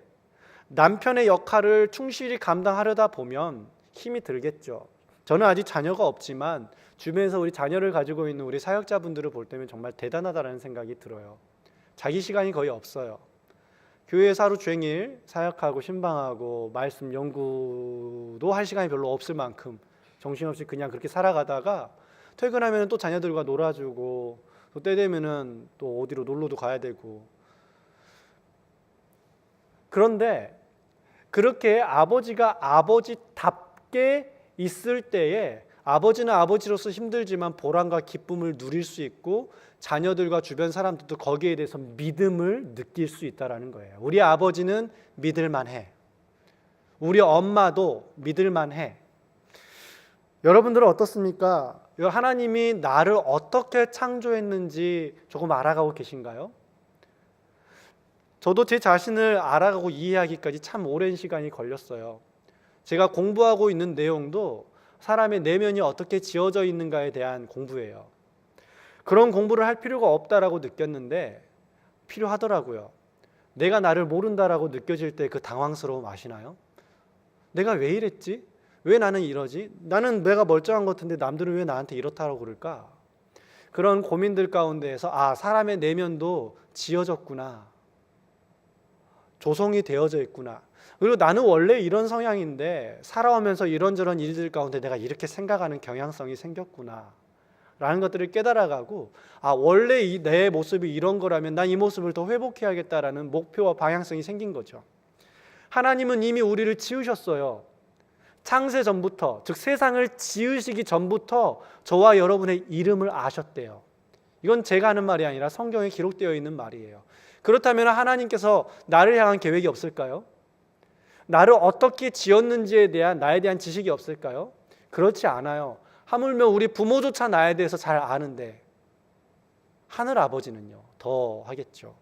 남편의 역할을 충실히 감당하려다 보면 힘이 들겠죠. 저는 아직 자녀가 없지만 주변에서 우리 자녀를 가지고 있는 우리 사역자분들을 볼 때면 정말 대단하다는 생각이 들어요. 자기 시간이 거의 없어요. 교회에서 하루 종일 사역하고 신방하고 말씀 연구도 할 시간이 별로 없을 만큼 정신없이 그냥 그렇게 살아가다가 퇴근하면 또 자녀들과 놀아주고 또 때 되면은 또 어디로 놀러도 가야 되고. 그런데 그렇게 아버지가 아버지답게 있을 때에 아버지는 아버지로서 힘들지만 보람과 기쁨을 누릴 수 있고 자녀들과 주변 사람들도 거기에 대해서 믿음을 느낄 수 있다는 거예요. 우리 아버지는 믿을만해. 우리 엄마도 믿을만해. 여러분들은 어떻습니까? 하나님이 나를 어떻게 창조했는지 조금 알아가고 계신가요? 저도 제 자신을 알아가고 이해하기까지 참 오랜 시간이 걸렸어요. 제가 공부하고 있는 내용도 사람의 내면이 어떻게 지어져 있는가에 대한 공부예요. 그런 공부를 할 필요가 없다라고 느꼈는데 필요하더라고요. 내가 나를 모른다라고 느껴질 때 그 당황스러움 아시나요? 내가 왜 이랬지? 왜 나는 이러지? 나는 내가 멀쩡한 것 같은데 남들은 왜 나한테 이렇다고 그럴까? 그런 고민들 가운데에서 사람의 내면도 지어졌구나. 조성이 되어져 있구나. 그리고 나는 원래 이런 성향인데 살아오면서 이런저런 일들 가운데 내가 이렇게 생각하는 경향성이 생겼구나 라는 것들을 깨달아가고 원래 내 모습이 이런 거라면 난 이 모습을 더 회복해야겠다라는 목표와 방향성이 생긴 거죠. 하나님은 이미 우리를 지으셨어요. 창세 전부터, 즉 세상을 지으시기 전부터 저와 여러분의 이름을 아셨대요. 이건 제가 하는 말이 아니라 성경에 기록되어 있는 말이에요. 그렇다면 하나님께서 나를 향한 계획이 없을까요? 나를 어떻게 지었는지에 대한 나에 대한 지식이 없을까요? 그렇지 않아요. 하물며 우리 부모조차 나에 대해서 잘 아는데 하늘 아버지는요 더 하겠죠.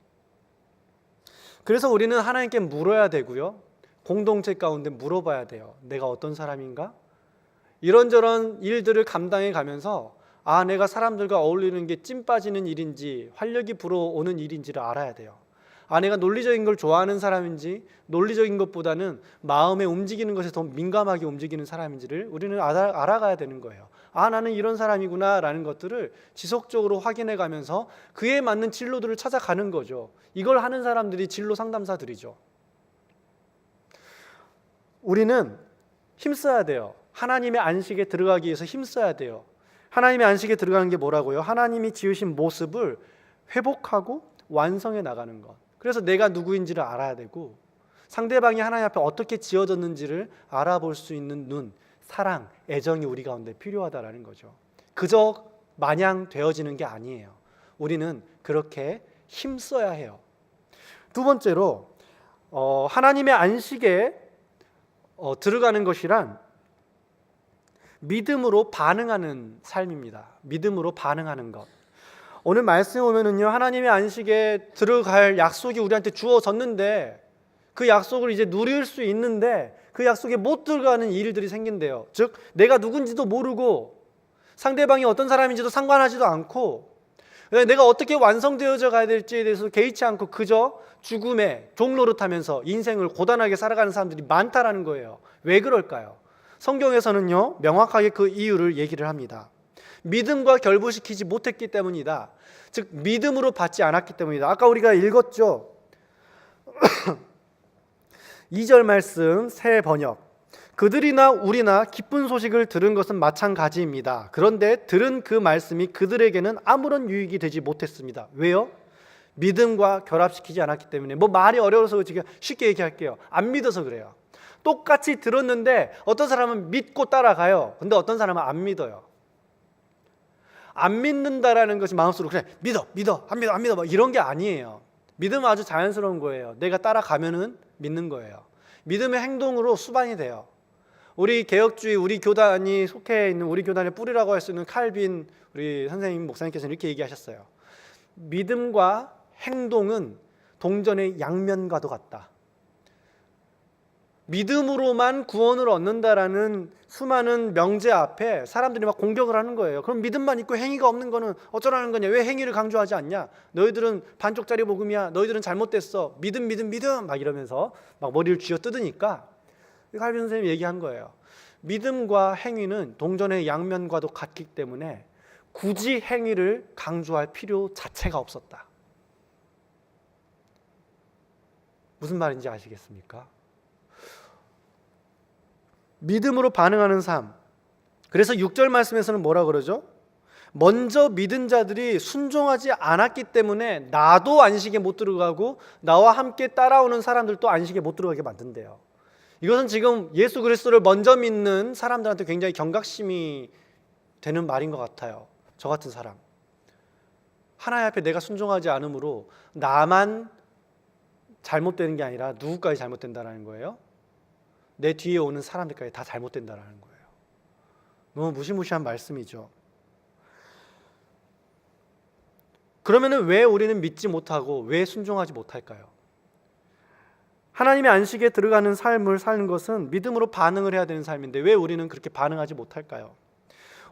그래서 우리는 하나님께 물어야 되고요, 공동체 가운데 물어봐야 돼요. 내가 어떤 사람인가? 이런저런 일들을 감당해 가면서 내가 사람들과 어울리는 게 찐 빠지는 일인지 활력이 불어오는 일인지를 알아야 돼요. 내가 논리적인 걸 좋아하는 사람인지 논리적인 것보다는 마음에 움직이는 것에 더 민감하게 움직이는 사람인지를 우리는 알아가야 되는 거예요. 나는 이런 사람이구나 라는 것들을 지속적으로 확인해 가면서 그에 맞는 진로들을 찾아가는 거죠. 이걸 하는 사람들이 진로 상담사들이죠. 우리는 힘써야 돼요. 하나님의 안식에 들어가기 위해서 힘써야 돼요. 하나님의 안식에 들어가는 게 뭐라고요? 하나님이 지으신 모습을 회복하고 완성해 나가는 것. 그래서 내가 누구인지를 알아야 되고 상대방이 하나님 앞에 어떻게 지어졌는지를 알아볼 수 있는 눈, 사랑, 애정이 우리 가운데 필요하다라는 거죠. 그저 마냥 되어지는 게 아니에요. 우리는 그렇게 힘써야 해요. 두 번째로 하나님의 안식에 들어가는 것이란 믿음으로 반응하는 삶입니다. 믿음으로 반응하는 것. 오늘 말씀에 보면은요, 하나님의 안식에 들어갈 약속이 우리한테 주어졌는데 그 약속을 이제 누릴 수 있는데 그 약속에 못 들어가는 일들이 생긴대요. 즉 내가 누군지도 모르고 상대방이 어떤 사람인지도 상관하지도 않고 내가 어떻게 완성되어져 가야 될지에 대해서 개의치 않고 그저 죽음의 종노릇하면서 인생을 고단하게 살아가는 사람들이 많다라는 거예요. 왜 그럴까요? 성경에서는요 명확하게 그 이유를 얘기를 합니다. 믿음과 결부시키지 못했기 때문이다. 즉 믿음으로 받지 않았기 때문이다. 아까 우리가 읽었죠. 2절 말씀 새 번역. 그들이나 우리나 기쁜 소식을 들은 것은 마찬가지입니다. 그런데 들은 그 말씀이 그들에게는 아무런 유익이 되지 못했습니다. 왜요? 믿음과 결합시키지 않았기 때문에. 말이 어려워서 지금 쉽게 얘기할게요. 안 믿어서 그래요. 똑같이 들었는데 어떤 사람은 믿고 따라가요. 근데 어떤 사람은 안 믿어요. 안 믿는다라는 것이 마음속으로 그래 믿어 안 믿어 이런 게 아니에요. 믿음은 아주 자연스러운 거예요. 내가 따라가면은 믿는 거예요. 믿음의 행동으로 수반이 돼요. 우리 개혁주의, 우리 교단이 속해 있는 우리 교단의 뿌리라고 할 수 있는 칼빈 우리 선생님 목사님께서는 이렇게 얘기하셨어요. 믿음과 행동은 동전의 양면과도 같다. 믿음으로만 구원을 얻는다라는 수많은 명제 앞에 사람들이 막 공격을 하는 거예요. 그럼 믿음만 있고 행위가 없는 거는 어쩌라는 거냐? 왜 행위를 강조하지 않냐? 너희들은 반쪽짜리 복음이야. 너희들은 잘못됐어. 믿음 막 이러면서 막 머리를 쥐어 뜯으니까 칼빈 선생님이 얘기한 거예요. 믿음과 행위는 동전의 양면과도 같기 때문에 굳이 행위를 강조할 필요 자체가 없었다. 무슨 말인지 아시겠습니까? 믿음으로 반응하는 삶. 그래서 6절 말씀에서는 뭐라 그러죠? 먼저 믿은 자들이 순종하지 않았기 때문에 나도 안식에 못 들어가고 나와 함께 따라오는 사람들도 안식에 못 들어가게 만든대요. 이것은 지금 예수 그리스도를 먼저 믿는 사람들한테 굉장히 경각심이 되는 말인 것 같아요. 저 같은 사람. 하나님 앞에 내가 순종하지 않으므로 나만 잘못되는 게 아니라 누구까지 잘못된다는 거예요? 내 뒤에 오는 사람들까지 다 잘못된다는 거예요. 너무 무시무시한 말씀이죠. 그러면은 왜 우리는 믿지 못하고 왜 순종하지 못할까요? 하나님의 안식에 들어가는 삶을 사는 것은 믿음으로 반응을 해야 되는 삶인데 왜 우리는 그렇게 반응하지 못할까요?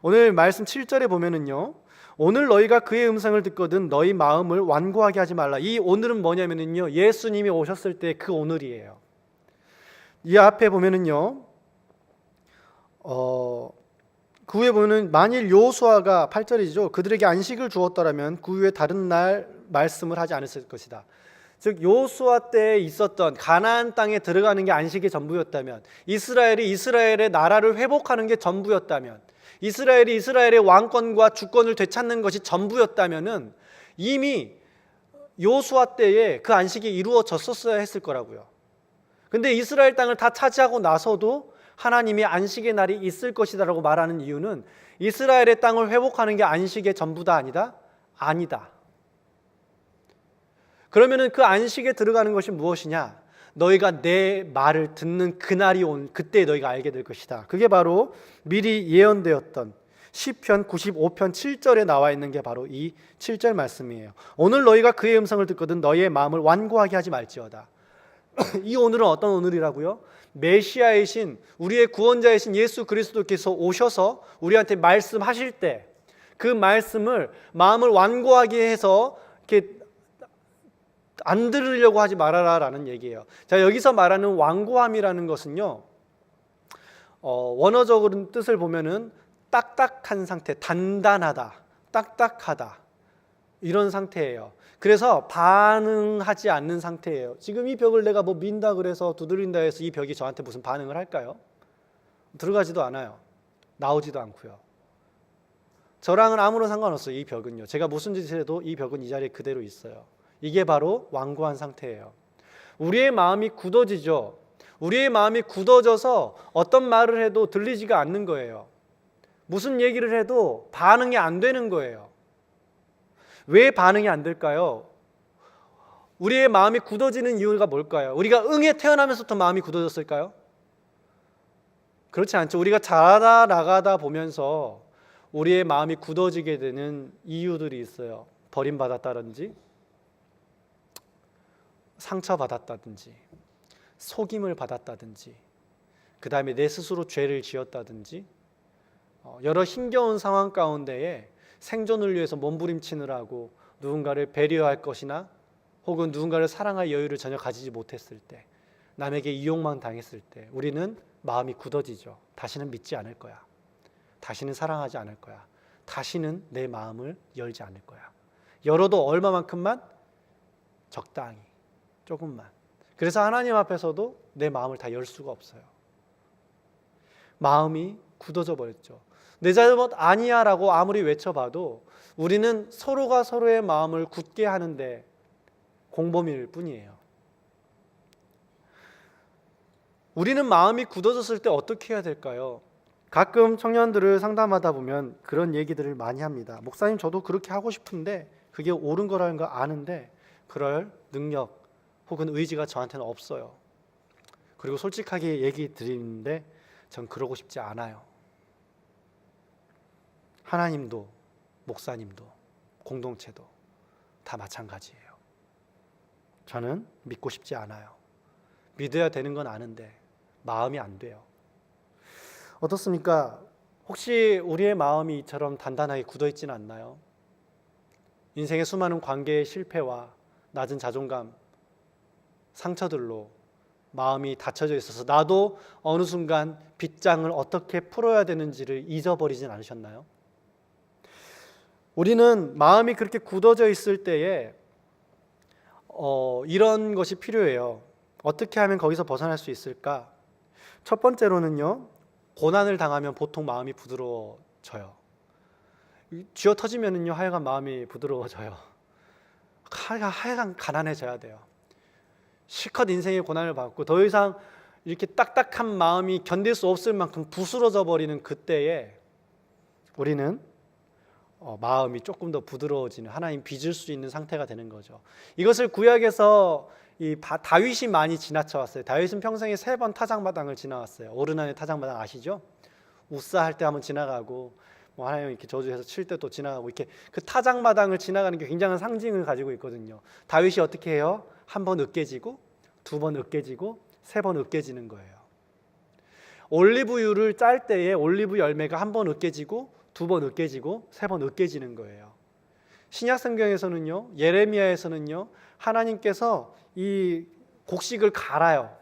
오늘 말씀 7절에 보면은요, 오늘 너희가 그의 음성을 듣거든 너희 마음을 완고하게 하지 말라. 이 오늘은 뭐냐면은요, 예수님이 오셨을 때 그 오늘이에요. 이 앞에 보면은요, 그 후에 보면은 만일 여호수아가 8절이죠. 그들에게 안식을 주었더라면 그 후에 다른 날 말씀을 하지 않았을 것이다. 즉 여호수아 때에 있었던 가나안 땅에 들어가는 게 안식의 전부였다면, 이스라엘이 이스라엘의 나라를 회복하는 게 전부였다면, 이스라엘이 이스라엘의 왕권과 주권을 되찾는 것이 전부였다면은 이미 여호수아 때에 그 안식이 이루어졌었어야 했을 거라고요. 근데 이스라엘 땅을 다 차지하고 나서도 하나님이 안식의 날이 있을 것이다라고 말하는 이유는 이스라엘의 땅을 회복하는 게 안식의 전부다 아니다? 아니다. 그러면은 그 안식에 들어가는 것이 무엇이냐? 너희가 내 말을 듣는 그날이 온 그때 너희가 알게 될 것이다. 그게 바로 미리 예언되었던 시편 95편 7절에 나와 있는 게 바로 이 7절 말씀이에요. 오늘 너희가 그의 음성을 듣거든 너희의 마음을 완고하게 하지 말지어다. 이 오늘은 어떤 오늘이라고요? 메시아이신 우리의 구원자이신 예수 그리스도께서 오셔서 우리한테 말씀하실 때 그 말씀을 마음을 완고하게 해서 이렇게 안 들으려고 하지 말아라라는 얘기예요. 자, 여기서 말하는 완고함이라는 것은요, 원어적으로 뜻을 보면은 딱딱한 상태, 단단하다, 딱딱하다 이런 상태예요. 그래서 반응하지 않는 상태예요. 지금 이 벽을 내가 뭐 민다 그래서 두드린다 해서 이 벽이 저한테 무슨 반응을 할까요? 들어가지도 않아요. 나오지도 않고요. 저랑은 아무런 상관없어요. 이 벽은요. 제가 무슨 짓을 해도 이 벽은 이 자리에 그대로 있어요. 이게 바로 완고한 상태예요. 우리의 마음이 굳어지죠. 우리의 마음이 굳어져서 어떤 말을 해도 들리지가 않는 거예요. 무슨 얘기를 해도 반응이 안 되는 거예요. 왜 반응이 안 될까요? 우리의 마음이 굳어지는 이유가 뭘까요? 우리가 응에 태어나면서부터 마음이 굳어졌을까요? 그렇지 않죠. 우리가 자라다 나가다 보면서 우리의 마음이 굳어지게 되는 이유들이 있어요. 버림받았다든지 상처받았다든지 속임을 받았다든지 그 다음에 내 스스로 죄를 지었다든지 여러 힘겨운 상황 가운데에 생존을 위해서 몸부림치느라고 누군가를 배려할 것이나 혹은 누군가를 사랑할 여유를 전혀 가지지 못했을 때, 남에게 이용만 당했을 때 우리는 마음이 굳어지죠. 다시는 믿지 않을 거야. 다시는 사랑하지 않을 거야. 다시는 내 마음을 열지 않을 거야. 열어도 얼마만큼만? 적당히, 조금만. 그래서 하나님 앞에서도 내 마음을 다 열 수가 없어요. 마음이 굳어져 버렸죠. 내 잘못 아니야 라고 아무리 외쳐봐도 우리는 서로가 서로의 마음을 굳게 하는데 공범일 뿐이에요. 우리는 마음이 굳어졌을 때 어떻게 해야 될까요? 가끔 청년들을 상담하다 보면 그런 얘기들을 많이 합니다. 목사님, 저도 그렇게 하고 싶은데 그게 옳은 거라는 거 아는데 그럴 능력 혹은 의지가 저한테는 없어요. 그리고 솔직하게 얘기 드리는데 전 그러고 싶지 않아요. 하나님도 목사님도 공동체도 다 마찬가지예요. 저는 믿고 싶지 않아요. 믿어야 되는 건 아는데 마음이 안 돼요. 어떻습니까? 혹시 우리의 마음이 이처럼 단단하게 굳어 있지는 않나요? 인생의 수많은 관계의 실패와 낮은 자존감, 상처들로 마음이 닫혀져 있어서 나도 어느 순간 빗장을 어떻게 풀어야 되는지를 잊어버리진 않으셨나요? 우리는 마음이 그렇게 굳어져 있을 때에 이런 것이 필요해요. 어떻게 하면 거기서 벗어날 수 있을까? 첫 번째로는요, 고난을 당하면 보통 마음이 부드러워져요. 쥐어 터지면은요, 하여간 마음이 부드러워져요. 하여간 가난해져야 돼요. 실컷 인생의 고난을 받고 더 이상 이렇게 딱딱한 마음이 견딜 수 없을 만큼 부스러져 버리는 그때에 우리는 마음이 조금 더 부드러워지는, 하나님 빚을 수 있는 상태가 되는 거죠. 이것을 구약에서 다윗이 많이 지나쳐왔어요. 다윗은 평생에 3번 타작마당을 지나왔어요. 오르난의 타작마당 아시죠? 우싸 할 때 한번 지나가고 뭐 하나님 이렇게 저주해서 칠 때 또 지나가고 이렇게 그 타작마당을 지나가는 게 굉장한 상징을 가지고 있거든요. 다윗이 어떻게 해요? 한 번 으깨지고 두 번 으깨지고 세 번 으깨지는 거예요. 올리브유를 짤 때에 올리브 열매가 한 번 으깨지고 두 번 으깨지고 세 번 으깨지는 거예요. 신약 성경에서는요, 예레미야에서는요, 하나님께서 이 곡식을 갈아요.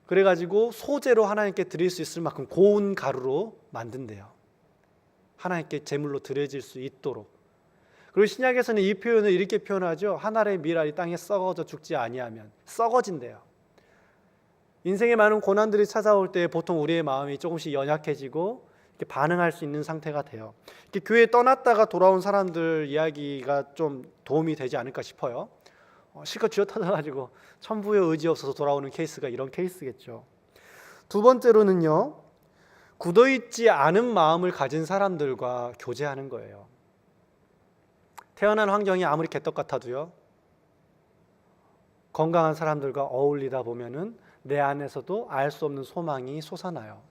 그래가지고 소재로 하나님께 드릴 수 있을 만큼 고운 가루로 만든대요. 하나님께 제물로 드려질 수 있도록. 그리고 신약에서는 이 표현을 이렇게 표현하죠. 한 알의 밀알이 땅에 썩어져 죽지 아니하면 썩어진대요. 인생의 많은 고난들이 찾아올 때 보통 우리의 마음이 조금씩 연약해지고 이렇게 반응할 수 있는 상태가 돼요. 이렇게 교회 떠났다가 돌아온 사람들 이야기가 좀 도움이 되지 않을까 싶어요. 실컷 쥐어 뜯어가지고 천부의 의지 없어서 돌아오는 케이스가 이런 케이스겠죠. 두 번째로는요, 굳어있지 않은 마음을 가진 사람들과 교제하는 거예요. 태어난 환경이 아무리 개떡 같아도요, 건강한 사람들과 어울리다 보면은 내 안에서도 알 수 없는 소망이 솟아나요.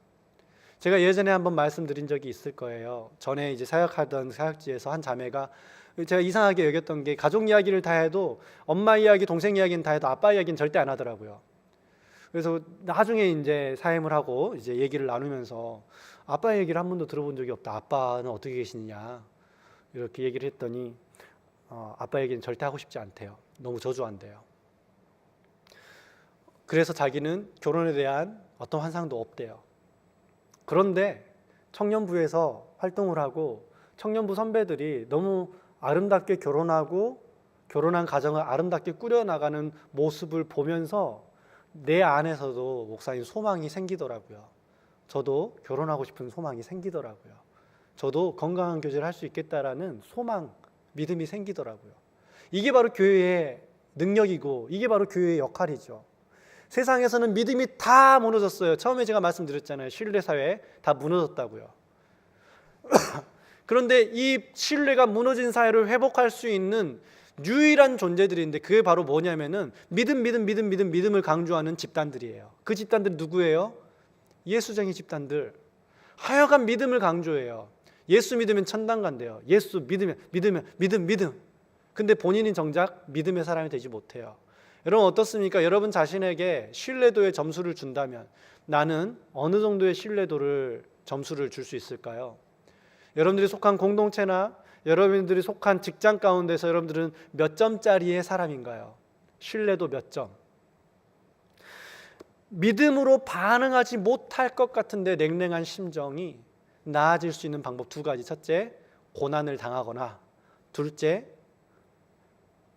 제가 예전에 한번 말씀드린 적이 있을 거예요. 전에 이제 사역하던 사역지에서 한 자매가, 제가 이상하게 여겼던 게 가족 이야기를 다 해도 엄마 이야기, 동생 이야기는 다 해도 아빠 이야기는 절대 안 하더라고요. 그래서 나중에 이제 사임을 하고 이제 얘기를 나누면서 아빠 얘기를 한 번도 들어본 적이 없다. 아빠는 어떻게 계시느냐 이렇게 얘기를 했더니 아빠 얘기는 절대 하고 싶지 않대요. 너무 저주한대요. 그래서 자기는 결혼에 대한 어떤 환상도 없대요. 그런데 청년부에서 활동을 하고 청년부 선배들이 너무 아름답게 결혼하고 결혼한 가정을 아름답게 꾸려나가는 모습을 보면서 내 안에서도 목사님 소망이 생기더라고요. 저도 결혼하고 싶은 소망이 생기더라고요. 저도 건강한 교제를 할 수 있겠다라는 소망, 믿음이 생기더라고요. 이게 바로 교회의 능력이고 이게 바로 교회의 역할이죠. 세상에서는 믿음이 다 무너졌어요. 처음에 제가 말씀드렸잖아요. 신뢰사회 다 무너졌다고요. 그런데 이 신뢰가 무너진 사회를 회복할 수 있는 유일한 존재들인데 그게 바로 뭐냐면은 믿음을 강조하는 집단들이에요. 그 집단들 누구예요? 예수쟁이 집단들. 하여간 믿음을 강조해요. 예수 믿으면 천당 간대요. 예수 믿으면 믿음. 근데 본인이 정작 믿음의 사람이 되지 못해요. 여러분 어떻습니까? 여러분 자신에게 신뢰도의 점수를 준다면 나는 어느 정도의 신뢰도를 점수를 줄 수 있을까요? 여러분들이 속한 공동체나 여러분들이 속한 직장 가운데서 여러분들은 몇 점짜리의 사람인가요? 신뢰도 몇 점? 믿음으로 반응하지 못할 것 같은데 냉랭한 심정이 나아질 수 있는 방법 두 가지. 첫째, 고난을 당하거나 둘째,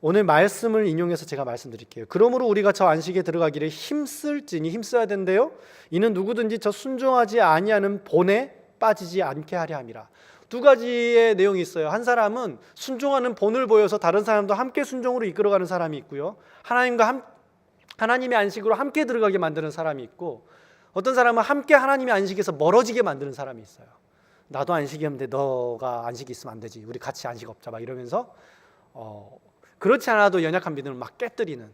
오늘 말씀을 인용해서 제가 말씀드릴게요. 그러므로 우리가 저 안식에 들어가기를 힘쓸지니 힘써야 된대요. 이는 누구든지 저 순종하지 아니하는 본에 빠지지 않게 하려 함이라. 두 가지의 내용이 있어요. 한 사람은 순종하는 본을 보여서 다른 사람도 함께 순종으로 이끌어가는 사람이 있고요. 하나님의 안식으로 함께 들어가게 만드는 사람이 있고 어떤 사람은 함께 하나님의 안식에서 멀어지게 만드는 사람이 있어요. 나도 안식이 없는데 너가 안식이 있으면 안 되지. 우리 같이 안식 없자 막 이러면서 그렇지 않아도 연약한 믿음을 막 깨뜨리는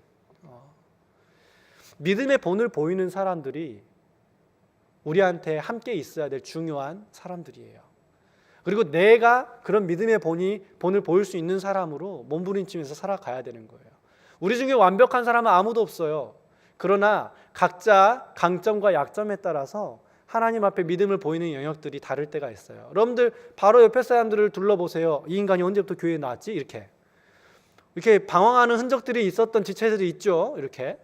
믿음의 본을 보이는 사람들이 우리한테 함께 있어야 될 중요한 사람들이에요. 그리고 내가 그런 믿음의 본을 보일 수 있는 사람으로 몸부림치면서 살아가야 되는 거예요. 우리 중에 완벽한 사람은 아무도 없어요. 그러나 각자 강점과 약점에 따라서 하나님 앞에 믿음을 보이는 영역들이 다를 때가 있어요. 여러분들 바로 옆에 사람들을 둘러보세요. 이 인간이 언제부터 교회에 나왔지? 이렇게 방황하는 흔적들이 있었던 지체들이 있죠. 이렇게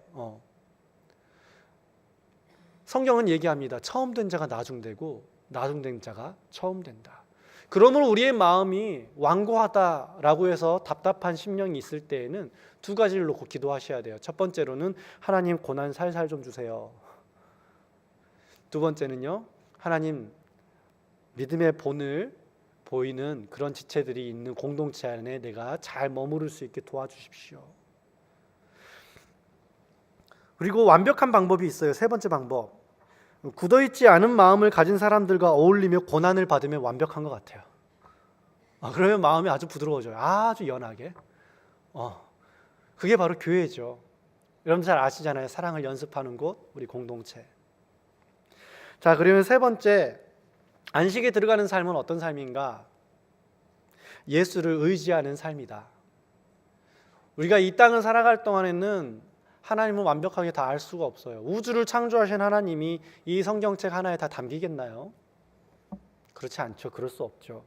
성경은 얘기합니다. 처음 된 자가 나중되고 나중된 자가 처음 된다. 그러므로 우리의 마음이 완고하다라고 해서 답답한 심령이 있을 때에는 두 가지를 놓고 기도하셔야 돼요. 첫 번째로는 하나님 고난 살살 좀 주세요. 두 번째는요, 하나님 믿음의 본을 보이는 그런 지체들이 있는 공동체 안에 내가 잘 머무를 수 있게 도와주십시오. 그리고 완벽한 방법이 있어요. 세 번째 방법. 굳어있지 않은 마음을 가진 사람들과 어울리며 고난을 받으면 완벽한 것 같아요. 그러면 마음이 아주 부드러워져요. 아주 연하게. 그게 바로 교회죠. 여러분들 잘 아시잖아요. 사랑을 연습하는 곳, 우리 공동체. 자, 그러면 세 번째, 안식에 들어가는 삶은 어떤 삶인가? 예수를 의지하는 삶이다. 우리가 이 땅을 살아갈 동안에는 하나님을 완벽하게 다 알 수가 없어요. 우주를 창조하신 하나님이 이 성경책 하나에 다 담기겠나요? 그렇지 않죠. 그럴 수 없죠.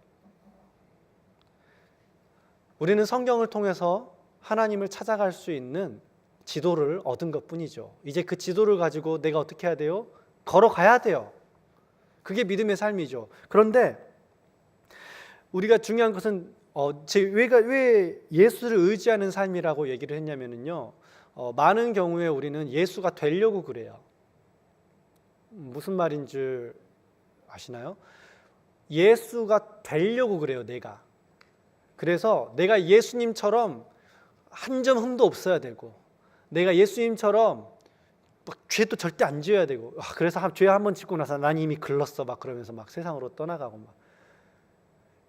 우리는 성경을 통해서 하나님을 찾아갈 수 있는 지도를 얻은 것뿐이죠. 이제 그 지도를 가지고 내가 어떻게 해야 돼요? 걸어가야 돼요. 그게 믿음의 삶이죠. 그런데 우리가 중요한 것은 왜 예수를 의지하는 삶이라고 얘기를 했냐면요, 많은 경우에 우리는 예수가 되려고 그래요. 무슨 말인 줄 아시나요? 예수가 되려고 그래요, 내가. 그래서 내가 예수님처럼 한 점 흠도 없어야 되고, 내가 예수님처럼 죄도 절대 안 지어야 되고, 그래서 죄 한 번 짓고 나서 난 이미 글렀어 막 그러면서 막 세상으로 떠나가고 막.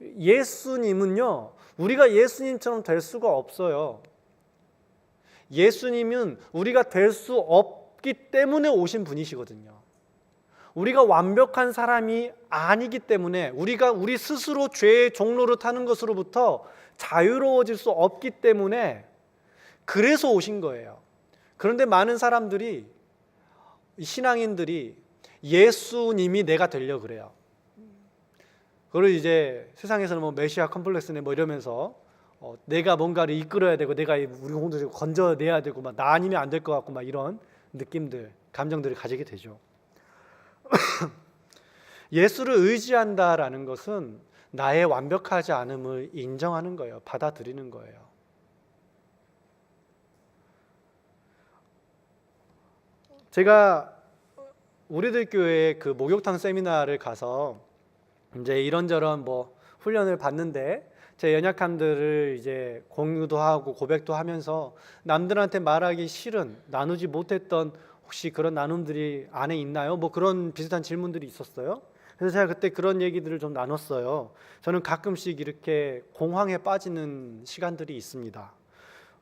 예수님은요, 우리가 예수님처럼 될 수가 없어요. 예수님은 우리가 될 수 없기 때문에 오신 분이시거든요. 우리가 완벽한 사람이 아니기 때문에, 우리가 우리 스스로 죄의 종로를 타는 것으로부터 자유로워질 수 없기 때문에 그래서 오신 거예요. 그런데 많은 사람들이, 신앙인들이 예수님이 내가 되려고 그래요. 그걸 이제 세상에서는 뭐 메시아 컴플렉스네 뭐 이러면서 내가 뭔가를 이끌어야 되고 내가 우리 공동체를 건져내야 되고 막 나 아니면 안 될 것 같고 막 이런 느낌들, 감정들을 가지게 되죠. 예수를 의지한다라는 것은 나의 완벽하지 않음을 인정하는 거예요. 받아들이는 거예요. 제가 우리들 교회 그 목욕탕 세미나를 가서 이제 이런저런 뭐 훈련을 받는데, 제 연약함들을 이제 공유도 하고 고백도 하면서 남들한테 말하기 싫은, 나누지 못했던 혹시 그런 나눔들이 안에 있나요? 뭐 그런 비슷한 질문들이 있었어요. 그래서 제가 그때 그런 얘기들을 좀 나눴어요. 저는 가끔씩 이렇게 공황에 빠지는 시간들이 있습니다.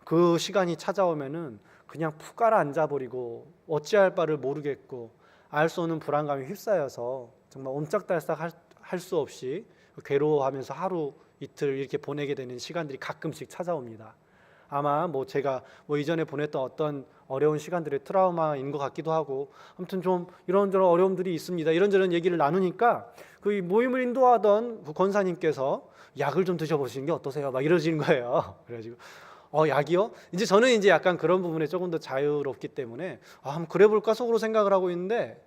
그 시간이 찾아오면은 그냥 푹 가라앉아 버리고 어찌할 바를 모르겠고 알 수 없는 불안감에 휩싸여서 정말 옴짝달싹 할 수 없이 괴로워하면서 하루 이틀 이렇게 보내게 되는 시간들이 가끔씩 찾아옵니다. 아마 뭐 제가 뭐 이전에 보냈던 어떤 어려운 시간들의 트라우마인 것 같기도 하고, 아무튼 좀 이런저런 어려움들이 있습니다. 이런저런 얘기를 나누니까 그 모임을 인도하던 그 권사님께서 약을 좀 드셔보시는 게 어떠세요? 막 이러시는 거예요. 그래가지고 약이요? 이제 저는 이제 약간 그런 부분에 조금 더 자유롭기 때문에 한번 그래 볼까 속으로 생각을 하고 있는데,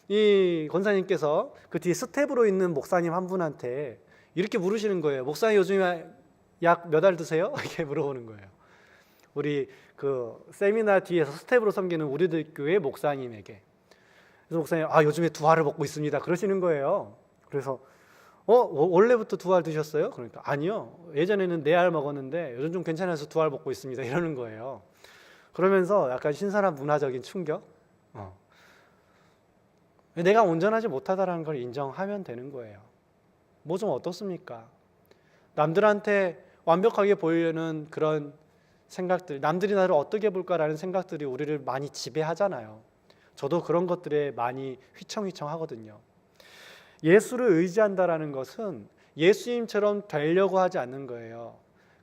이 권사님께서 그 뒤에 스텝으로 있는 목사님 한 분한테 이렇게 물으시는 거예요. 목사님 요즘에 약 몇 알 드세요? 이렇게 물어보는 거예요. 우리 그 세미나 뒤에서 스텝으로 섬기는 우리들 교회 목사님에게. 그래서 목사님 요즘에 2알을 먹고 있습니다 그러시는 거예요. 그래서 원래부터 2알 드셨어요? 그러니까 아니요, 예전에는 4알 먹었는데 요즘 좀 괜찮아서 2알 먹고 있습니다 이러는 거예요. 그러면서 약간 신선한 문화적인 충격, 내가 온전하지 못하다라는 걸 인정하면 되는 거예요. 뭐 좀 어떻습니까? 남들한테 완벽하게 보이려는 그런 생각들, 남들이 나를 어떻게 볼까라는 생각들이 우리를 많이 지배하잖아요. 저도 그런 것들에 많이 휘청휘청 하거든요. 예수를 의지한다라는 것은 예수님처럼 되려고 하지 않는 거예요.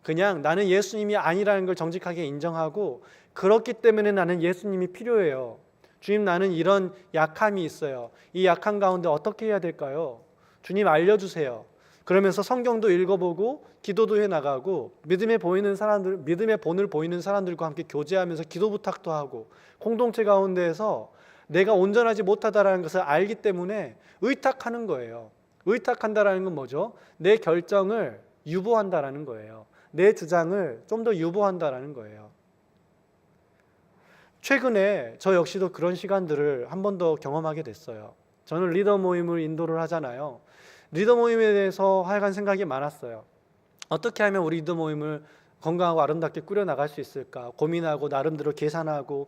그냥 나는 예수님이 아니라는 걸 정직하게 인정하고, 그렇기 때문에 나는 예수님이 필요해요. 주님, 나는 이런 약함이 있어요. 이 약함 가운데 어떻게 해야 될까요? 주님 알려주세요. 그러면서 성경도 읽어보고 기도도 해나가고 믿음의 본을 보이는 사람들과 함께 교제하면서 기도 부탁도 하고, 공동체 가운데에서 내가 온전하지 못하다라는 것을 알기 때문에 의탁하는 거예요. 의탁한다라는 건 뭐죠? 내 결정을 유보한다라는 거예요. 내 주장을 좀 더 유보한다라는 거예요. 최근에 저 역시도 그런 시간들을 한 번 더 경험하게 됐어요. 저는 리더 모임을 인도를 하잖아요. 리더 모임에 대해서 하여간 생각이 많았어요. 어떻게 하면 우리 리더 모임을 건강하고 아름답게 꾸려나갈 수 있을까 고민하고 나름대로 계산하고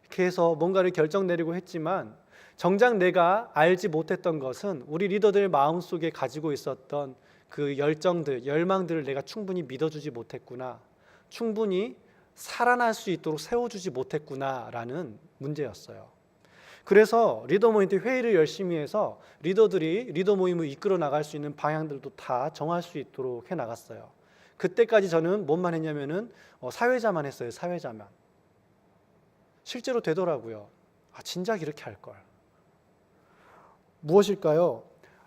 이렇게 해서 뭔가를 결정 내리고 했지만, 정작 내가 알지 못했던 것은 우리 리더들 마음속에 가지고 있었던 그 열정들, 열망들을 내가 충분히 믿어주지 못했구나, 충분히 살아날 수 있도록 세워주지 못했구나라는 문제였어요. 그래서 리더 모임 때 회의를 열심히 해서 리더들이 리더 모임을 이끌어 나갈 수 있는 방향들도 다 정할 수 있도록 해 나갔어요. 그때까지 저는 뭔만 했냐면은 사회자만 했어요. 사회자만. 실제로 되더라고요. 아, 진작 이렇게 할 걸. 무엇일까요?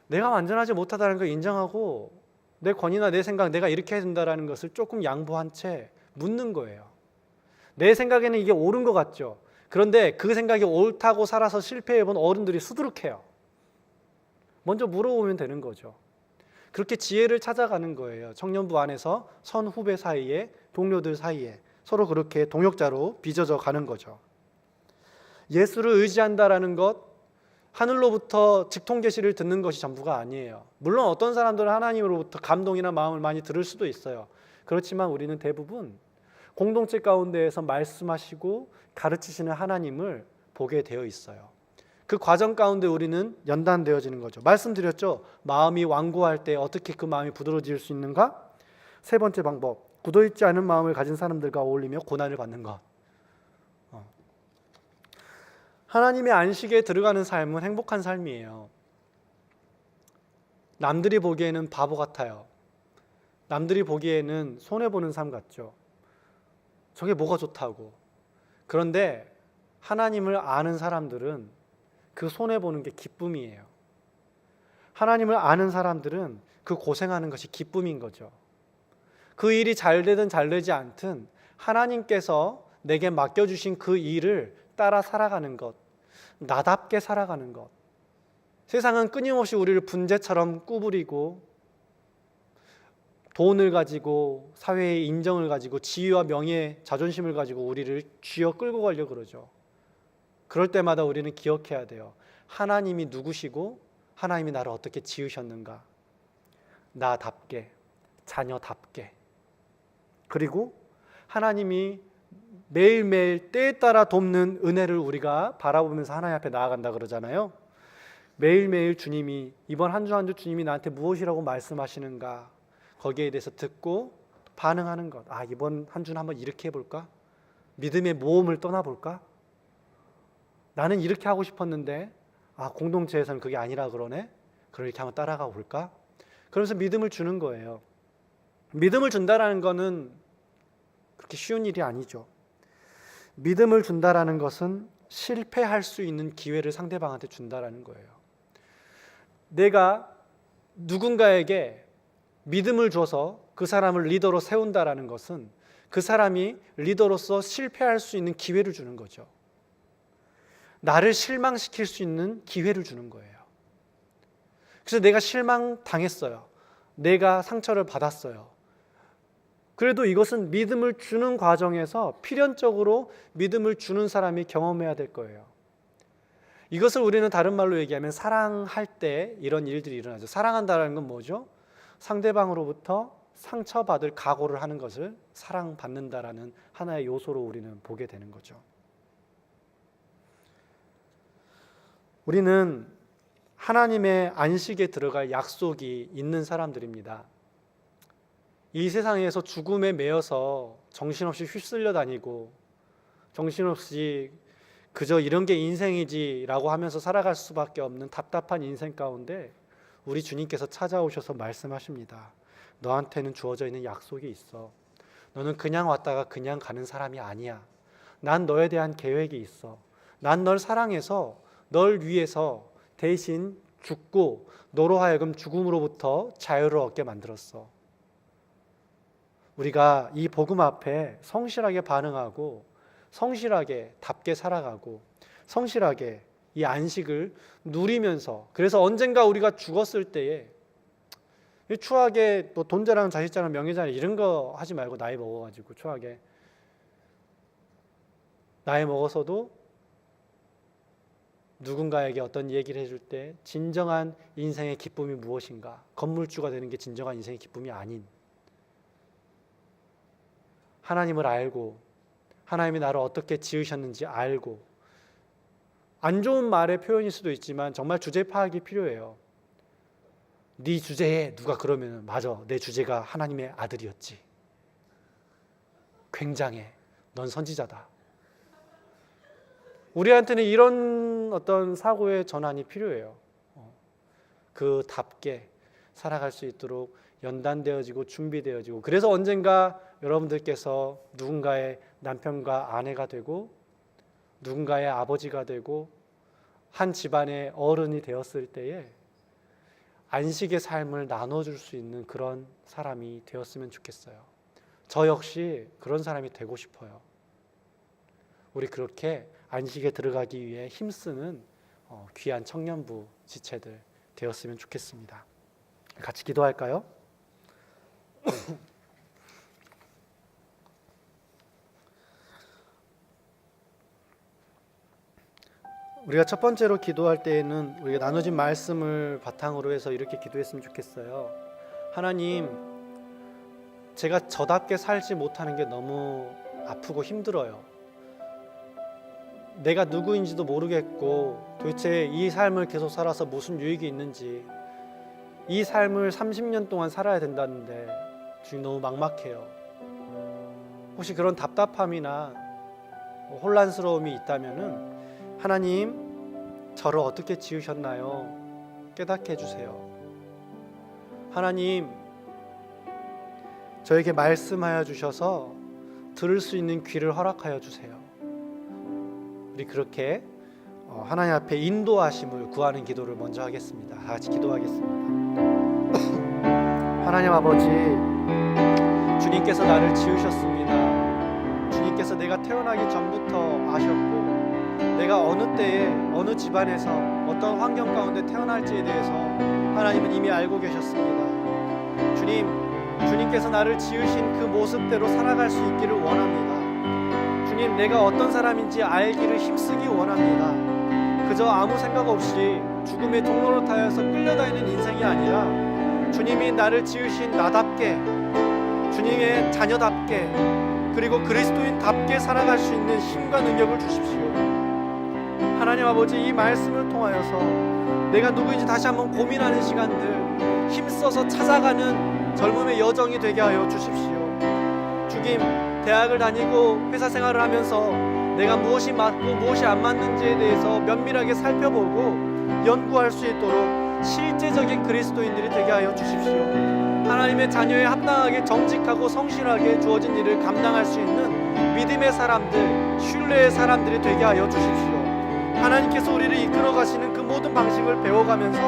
내가 완전하지 못하다는 걸 인정하고 내 권위나 내 생각, 내가 이렇게 해야 된다는 것을 조금 양보한 채 묻는 거예요. 내 생각에는 이게 옳은 것 같죠. 그런데 그 생각이 옳다고 살아서 실패해본 어른들이 수두룩해요. 먼저 물어보면 되는 거죠. 그렇게 지혜를 찾아가는 거예요. 청년부 안에서 선후배 사이에, 동료들 사이에 서로 그렇게 동역자로 빚어져 가는 거죠. 예수를 의지한다라는 것, 하늘로부터 직통 계시를 듣는 것이 전부가 아니에요. 물론 어떤 사람들은 하나님으로부터 감동이나 마음을 많이 들을 수도 있어요. 그렇지만 우리는 대부분 공동체 가운데에서 말씀하시고 가르치시는 하나님을 보게 되어 있어요. 그 과정 가운데 우리는 연단되어지는 거죠. 말씀드렸죠. 마음이 완고할 때 어떻게 그 마음이 부드러워질 수 있는가? 세 번째 방법, 굳어있지 않은 마음을 가진 사람들과 어울리며 고난을 받는 것. 하나님의 안식에 들어가는 삶은 행복한 삶이에요. 남들이 보기에는 바보 같아요. 남들이 보기에는 손해보는 삶 같죠. 저게 뭐가 좋다고. 그런데 하나님을 아는 사람들은 그 손해보는 게 기쁨이에요. 하나님을 아는 사람들은 그 고생하는 것이 기쁨인 거죠. 그 일이 잘 되든 잘 되지 않든 하나님께서 내게 맡겨주신 그 일을 따라 살아가는 것, 나답게 살아가는 것. 세상은 끊임없이 우리를 분재처럼 구부리고 돈을 가지고 사회의 인정을 가지고 지위와 명예, 자존심을 가지고 우리를 쥐어 끌고 가려고 그러죠. 그럴 때마다 우리는 기억해야 돼요. 하나님이 누구시고 하나님이 나를 어떻게 지으셨는가. 나답게, 자녀답게. 그리고 하나님이 매일매일 때에 따라 돕는 은혜를 우리가 바라보면서 하나님 앞에 나아간다 그러잖아요. 매일매일 주님이 이번 한 주 한 주 주님이 나한테 무엇이라고 말씀하시는가, 거기에 대해서 듣고 반응하는 것. 아, 이번 한 주는 한번 이렇게 해볼까? 믿음의 모험을 떠나볼까? 나는 이렇게 하고 싶었는데 공동체에서는 그게 아니라 그러네? 그렇게 한번 따라가 볼까? 그러면서 믿음을 주는 거예요. 믿음을 준다라는 거는 그렇게 쉬운 일이 아니죠. 믿음을 준다라는 것은 실패할 수 있는 기회를 상대방한테 준다라는 거예요. 내가 누군가에게 믿음을 줘서 그 사람을 리더로 세운다라는 것은 그 사람이 리더로서 실패할 수 있는 기회를 주는 거죠. 나를 실망시킬 수 있는 기회를 주는 거예요. 그래서 내가 실망당했어요. 내가 상처를 받았어요. 그래도 이것은 믿음을 주는 과정에서 필연적으로 믿음을 주는 사람이 경험해야 될 거예요. 이것을 우리는 다른 말로 얘기하면 사랑할 때 이런 일들이 일어나죠. 사랑한다는 건 뭐죠? 상대방으로부터 상처받을 각오를 하는 것을 사랑받는다라는 하나의 요소로 우리는 보게 되는 거죠. 우리는 하나님의 안식에 들어갈 약속이 있는 사람들입니다. 이 세상에서 죽음에 매여서 정신없이 휩쓸려 다니고 정신없이 그저 이런 게 인생이지라고 하면서 살아갈 수밖에 없는 답답한 인생 가운데 우리 주님께서 찾아오셔서 말씀하십니다. 너한테는 주어져 있는 약속이 있어. 너는 그냥 왔다가 그냥 가는 사람이 아니야. 난 너에 대한 계획이 있어. 난 널 사랑해서 널 위해서 대신 죽고 너로 하여금 죽음으로부터 자유를 얻게 만들었어. 우리가 이 복음 앞에 성실하게 반응하고 성실하게 답게 살아가고 성실하게 이 안식을 누리면서, 그래서 언젠가 우리가 죽었을 때에 추하게 뭐 돈자랑 자식자랑 명예자랑 이런 거 하지 말고 나이 먹어가지고 추하게 나이 먹어서도 누군가에게 어떤 얘기를 해줄 때 진정한 인생의 기쁨이 무엇인가, 건물주가 되는 게 진정한 인생의 기쁨이 아닌 하나님을 알고 하나님이 나를 어떻게 지으셨는지 알고, 안 좋은 말의 표현일 수도 있지만 정말 주제 파악이 필요해요. 네 주제에 누가 그러면 맞아, 내 주제가 하나님의 아들이었지. 굉장해. 넌 선지자다. 우리한테는 이런 그런 어떤 사고의 전환이 필요해요. 그답게 살아갈 수 있도록 연단되어지고 준비되어지고, 그래서 언젠가 여러분들께서 누군가의 남편과 아내가 되고 누군가의 아버지가 되고 한 집안의 어른이 되었을 때에 안식의 삶을 나눠줄 수 있는 그런 사람이 되었으면 좋겠어요. 저 역시 그런 사람이 되고 싶어요. 우리 그렇게 안식에 들어가기 위해 힘쓰는 귀한 청년부 지체들 되었으면 좋겠습니다. 같이 기도할까요? 우리가 첫 번째로 기도할 때에는 우리가 나눠진 말씀을 바탕으로 해서 이렇게 기도했으면 좋겠어요. 하나님, 제가 저답게 살지 못하는 게 너무 아프고 힘들어요. 내가 누구인지도 모르겠고 도대체 이 삶을 계속 살아서 무슨 유익이 있는지, 이 삶을 30년 동안 살아야 된다는데 주님 너무 막막해요. 혹시 그런 답답함이나 혼란스러움이 있다면은 하나님, 저를 어떻게 지으셨나요? 깨닫게 해주세요. 하나님, 저에게 말씀하여 주셔서 들을 수 있는 귀를 허락하여 주세요. 우리 그렇게 하나님 앞에 인도하심을 구하는 기도를 먼저 하겠습니다. 다 같이 기도하겠습니다. 하나님 아버지, 주님께서 나를 지으셨습니다. 주님께서 내가 태어나기 전부터 아셨고, 내가 어느 때에 어느 집안에서 어떤 환경 가운데 태어날지에 대해서 하나님은 이미 알고 계셨습니다. 주님께서 나를 지으신 그 모습대로 살아갈 수 있기를 원합니다. 주님, 내가 어떤 사람인지 알기를 힘쓰기 원합니다. 그저 아무 생각 없이 죽음의 통로를 타여서 끌려다니는 인생이 아니라 주님이 나를 지으신 나답게, 주님의 자녀답게, 그리고 그리스도인답게 살아갈 수 있는 힘과 능력을 주십시오. 하나님 아버지, 이 말씀을 통하여서 내가 누구인지 다시 한번 고민하는 시간들, 힘써서 찾아가는 젊음의 여정이 되게 하여 주십시오. 주님, 대학을 다니고 회사 생활을 하면서 내가 무엇이 맞고 무엇이 안 맞는지에 대해서 면밀하게 살펴보고 연구할 수 있도록 실제적인 그리스도인들이 되게 하여 주십시오. 하나님의 자녀에 합당하게 정직하고 성실하게 주어진 일을 감당할 수 있는 믿음의 사람들, 신뢰의 사람들이 되게 하여 주십시오. 하나님께서 우리를 이끌어 가시는 그 모든 방식을 배워가면서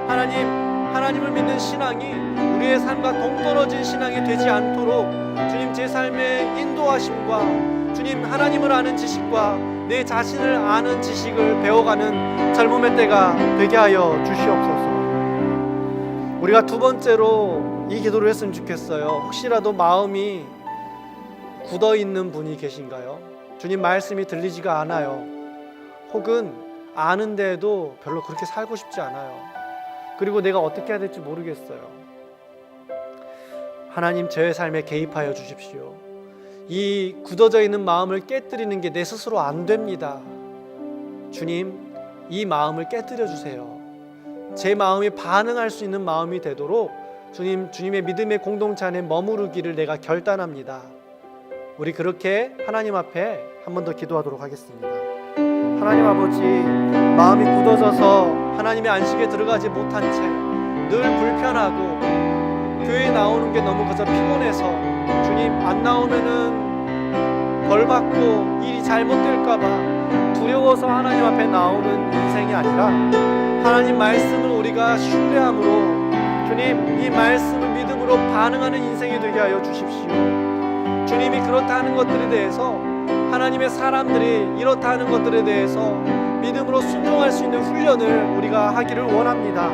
하나님을 믿는 신앙이 우리의 삶과 동떨어진 신앙이 되지 않도록 주님, 제 삶의 인도하심과 주님 하나님을 아는 지식과 내 자신을 아는 지식을 배워가는 젊음의 때가 되게 하여 주시옵소서. 우리가 두 번째로 이 기도를 했으면 좋겠어요. 혹시라도 마음이 굳어있는 분이 계신가요? 주님 말씀이 들리지가 않아요. 혹은 아는데도 별로 그렇게 살고 싶지 않아요. 그리고 내가 어떻게 해야 될지 모르겠어요. 하나님, 제 삶에 개입하여 주십시오. 이 굳어져 있는 마음을 깨뜨리는 게 내 스스로 안 됩니다. 주님, 이 마음을 깨뜨려 주세요. 제 마음이 반응할 수 있는 마음이 되도록 주님의 믿음의 공동체 안에 머무르기를 내가 결단합니다. 우리 그렇게 하나님 앞에 한 번 더 기도하도록 하겠습니다. 하나님 아버지, 마음이 굳어져서 하나님의 안식에 들어가지 못한 채 늘 불편하고 교회에 나오는 게 너무 그저 피곤해서 주님, 안 나오면은 벌 받고 일이 잘못될까봐 두려워서 하나님 앞에 나오는 인생이 아니라 하나님 말씀을 우리가 신뢰함으로 주님, 이 말씀을 믿음으로 반응하는 인생이 되게 하여 주십시오. 주님이 그렇다 하는 것들에 대해서, 하나님의 사람들이 이렇다 하는 것들에 대해서 믿음으로 순종할 수 있는 훈련을 우리가 하기를 원합니다.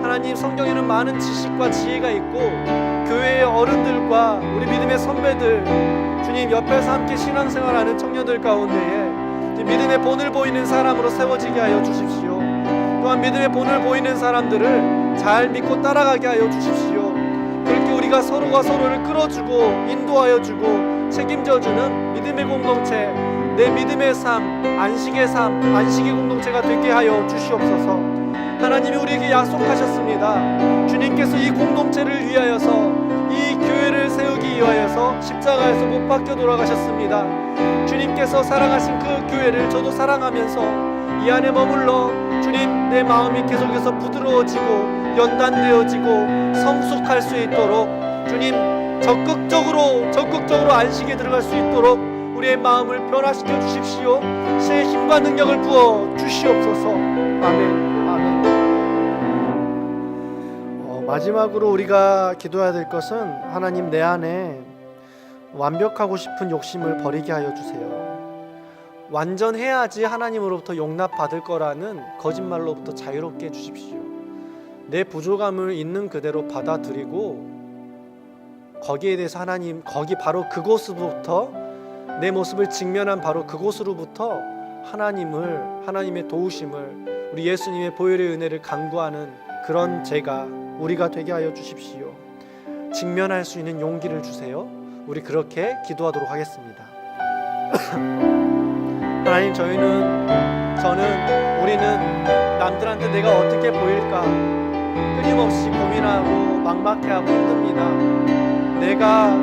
하나님, 성경에는 많은 지식과 지혜가 있고 교회의 어른들과 우리 믿음의 선배들, 주님 옆에서 함께 신앙생활하는 청년들 가운데에 믿음의 본을 보이는 사람으로 세워지게 하여 주십시오. 또한 믿음의 본을 보이는 사람들을 잘 믿고 따라가게 하여 주십시오. 그렇게 우리가 서로가 서로를 끌어주고 인도하여 주고 책임져주는 믿음의 공동체, 내 믿음의 삶, 안식의 삶, 안식의 공동체가 되게 하여 주시옵소서. 하나님이 우리에게 약속하셨습니다. 주님께서 이 공동체를 위하여서, 이 교회를 세우기 위하여서 십자가에서 못 박혀 돌아가셨습니다. 주님께서 사랑하신 그 교회를 저도 사랑하면서 이 안에 머물러 주님, 내 마음이 계속해서 부드러워지고 연단되어지고 성숙할 수 있도록 주님, 적극적으로 안식에 들어갈 수 있도록 우리의 마음을 변화시켜 주십시오. 새 힘과 능력을 부어 주시옵소서. 아멘. 마지막으로 우리가 기도해야 될 것은, 하나님, 내 안에 완벽하고 싶은 욕심을 버리게 하여 주세요. 완전해야지 하나님으로부터 용납받을 거라는 거짓말로부터 자유롭게 해주십시오. 내 부족함을 있는 그대로 받아들이고 거기에 대해서 하나님, 거기 바로 그곳으로부터, 내 모습을 직면한 바로 그곳으로부터 하나님의 도우심을, 우리 예수님의 보혈의 은혜를 간구하는 그런 제가, 우리가 되게 하여 주십시오. 직면할 수 있는 용기를 주세요. 우리 그렇게 기도하도록 하겠습니다. 하나님, 우리는 남들한테 내가 어떻게 보일까 끊임없이 고민하고 막막해하고 힘듭니다. 내가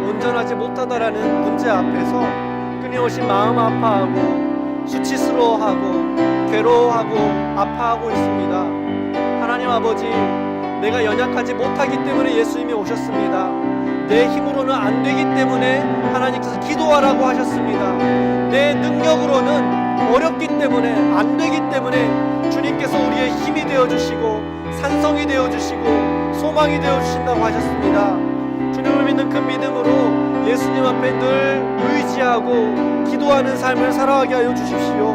온전하지 못하다라는 문제 앞에서 끊임없이 마음 아파하고 수치스러워하고 괴로워하고 아파하고 있습니다. 하나님 아버지, 내가 연약하지 못하기 때문에 예수님이 오셨습니다. 내 힘으로는 안 되기 때문에 하나님께서 기도하라고 하셨습니다. 내 능력으로는 어렵기 때문에, 안 되기 때문에 주님께서 우리의 힘이 되어주시고 산성이 되어주시고 소망이 되어주신다고 하셨습니다. 주님을 믿는 그 믿음으로 예수님 앞에 늘 의지하고 기도하는 삶을 살아가게 하여 주십시오.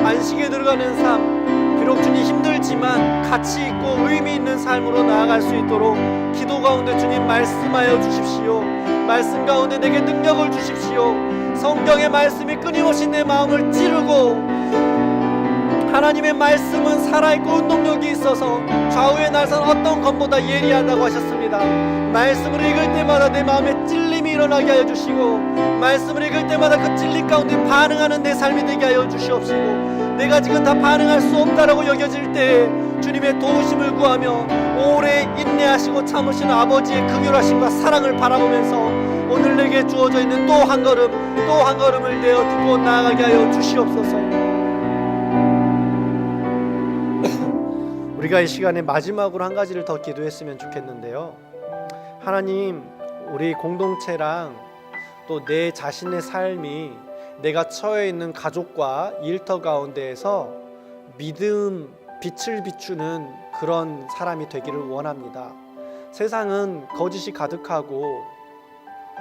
안식에 들어가는 삶, 비록 주님 힘들지만 가치 있고 의미 있는 삶으로 나아갈 수 있도록 기도 가운데 주님 말씀하여 주십시오. 말씀 가운데 내게 능력을 주십시오. 성경의 말씀이 끊임없이 내 마음을 찌르고, 하나님의 말씀은 살아있고 운동력이 있어서 좌우의 날선 어떤 것보다 예리하다고 하셨습니다. 말씀을 읽을 때마다 내 마음에 찔림이 일어나게 하여 주시고, 말씀을 읽을 때마다 그 찔림 가운데 반응하는 내 삶이 되게 하여 주시옵시고, 내가 지금 다 반응할 수 없다라고 여겨질 때 주님의 도우심을 구하며 오래 인내하시고 참으시는 아버지의 긍휼하심과 사랑을 바라보면서 오늘 내게 주어져 있는 또 한 걸음을 내어 딛고 나아가게 하여 주시옵소서. 우리가 이 시간에 마지막으로 한 가지를 더 기도했으면 좋겠는데요. 하나님, 우리 공동체랑 또 내 자신의 삶이, 내가 처해 있는 가족과 일터 가운데에서 빛을 비추는 그런 사람이 되기를 원합니다. 세상은 거짓이 가득하고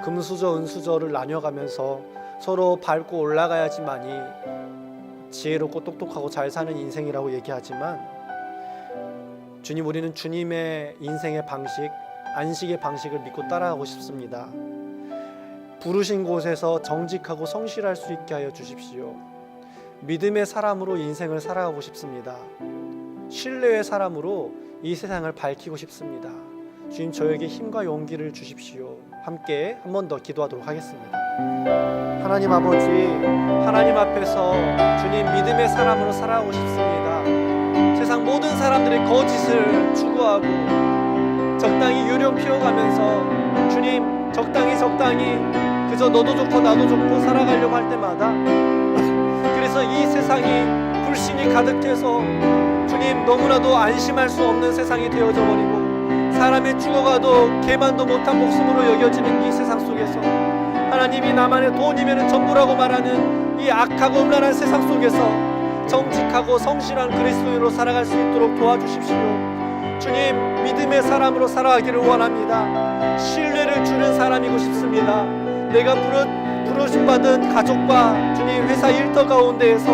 금수저 은수저를 나뉘어가면서 서로 밟고 올라가야지만이 지혜롭고 똑똑하고 잘 사는 인생이라고 얘기하지만, 주님, 우리는 주님의 인생의 방식, 안식의 방식을 믿고 따라가고 싶습니다. 부르신 곳에서 정직하고 성실할 수 있게 하여 주십시오. 믿음의 사람으로 인생을 살아가고 싶습니다. 신뢰의 사람으로 이 세상을 밝히고 싶습니다. 주님, 저에게 힘과 용기를 주십시오. 함께 한 번 더 기도하도록 하겠습니다. 하나님 아버지, 하나님 앞에서 주님, 믿음의 사람으로 살아가고 싶습니다. 세상 모든 사람들이 거짓을 추구하고 적당히 유령 피워가면서 주님, 적당히 그저 너도 좋고 나도 좋고 살아가려고 할 때마다 그래서 이 세상이 불신이 가득해서 주님, 너무나도 안심할 수 없는 세상이 되어져 버리고 사람이 죽어가도 개만도 못한 목숨으로 여겨지는 이 세상 속에서 하나님이 나만의 돈이면 전부라고 말하는 이 악하고 음란한 세상 속에서 정직하고 성실한 그리스도인으로 살아갈 수 있도록 도와주십시오. 주님, 믿음의 사람으로 살아가기를 원합니다. 신뢰를 주는 사람이고 싶습니다. 내가 부르심받은 가족과 주님, 회사 일터 가운데에서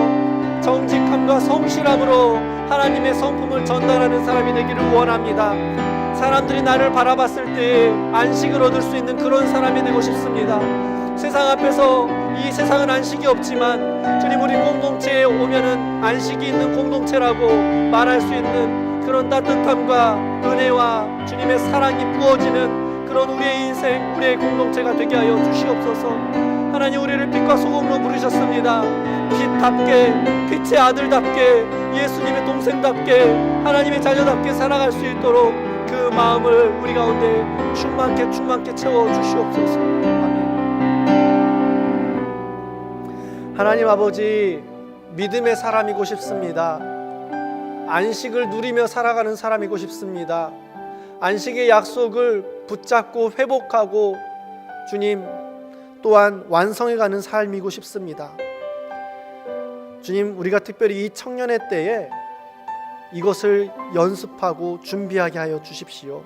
정직함과 성실함으로 하나님의 성품을 전달하는 사람이 되기를 원합니다. 사람들이 나를 바라봤을 때 안식을 얻을 수 있는 그런 사람이 되고 싶습니다. 세상 앞에서 이 세상은 안식이 없지만 주님, 우리 공동체에 오면은 안식이 있는 공동체라고 말할 수 있는 그런 따뜻함과 은혜와 주님의 사랑이 부어지는 그런 우리의 인생, 우리의 공동체가 되게 하여 주시옵소서. 하나님, 우리를 빛과 소금으로 부르셨습니다. 빛답게, 빛의 아들답게, 예수님의 동생답게, 하나님의 자녀답게 살아갈 수 있도록 그 마음을 우리 가운데 충만케 채워 주시옵소서. 아멘. 하나님 아버지, 믿음의 사람이고 싶습니다. 안식을 누리며 살아가는 사람이고 싶습니다. 안식의 약속을 붙잡고 회복하고 주님 또한 완성해가는 삶이고 싶습니다. 주님, 우리가 특별히 이 청년의 때에 이것을 연습하고 준비하게 하여 주십시오.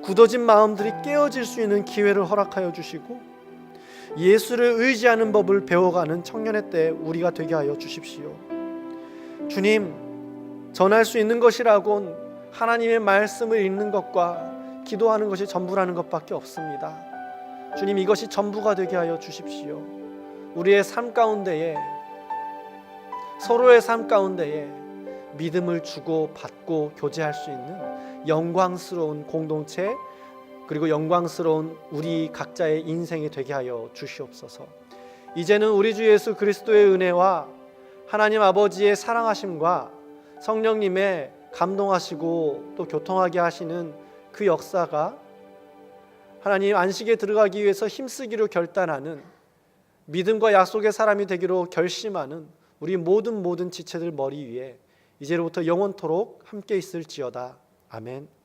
굳어진 마음들이 깨어질 수 있는 기회를 허락하여 주시고 예수를 의지하는 법을 배워가는 청년의 때 우리가 되게 하여 주십시오. 주님, 전할 수 있는 것이라곤 하나님의 말씀을 읽는 것과 기도하는 것이 전부라는 것밖에 없습니다. 주님, 이것이 전부가 되게 하여 주십시오. 우리의 삶 가운데에, 서로의 삶 가운데에 믿음을 주고 받고 교제할 수 있는 영광스러운 공동체, 그리고 영광스러운 우리 각자의 인생이 되게 하여 주시옵소서. 이제는 우리 주 예수 그리스도의 은혜와 하나님 아버지의 사랑하심과 성령님의 감동하시고 또 교통하게 하시는 그 역사가 하나님 안식에 들어가기 위해서 힘쓰기로 결단하는 믿음과 약속의 사람이 되기로 결심하는 우리 모든 지체들 머리 위에 이제로부터 영원토록 함께 있을지어다. 아멘.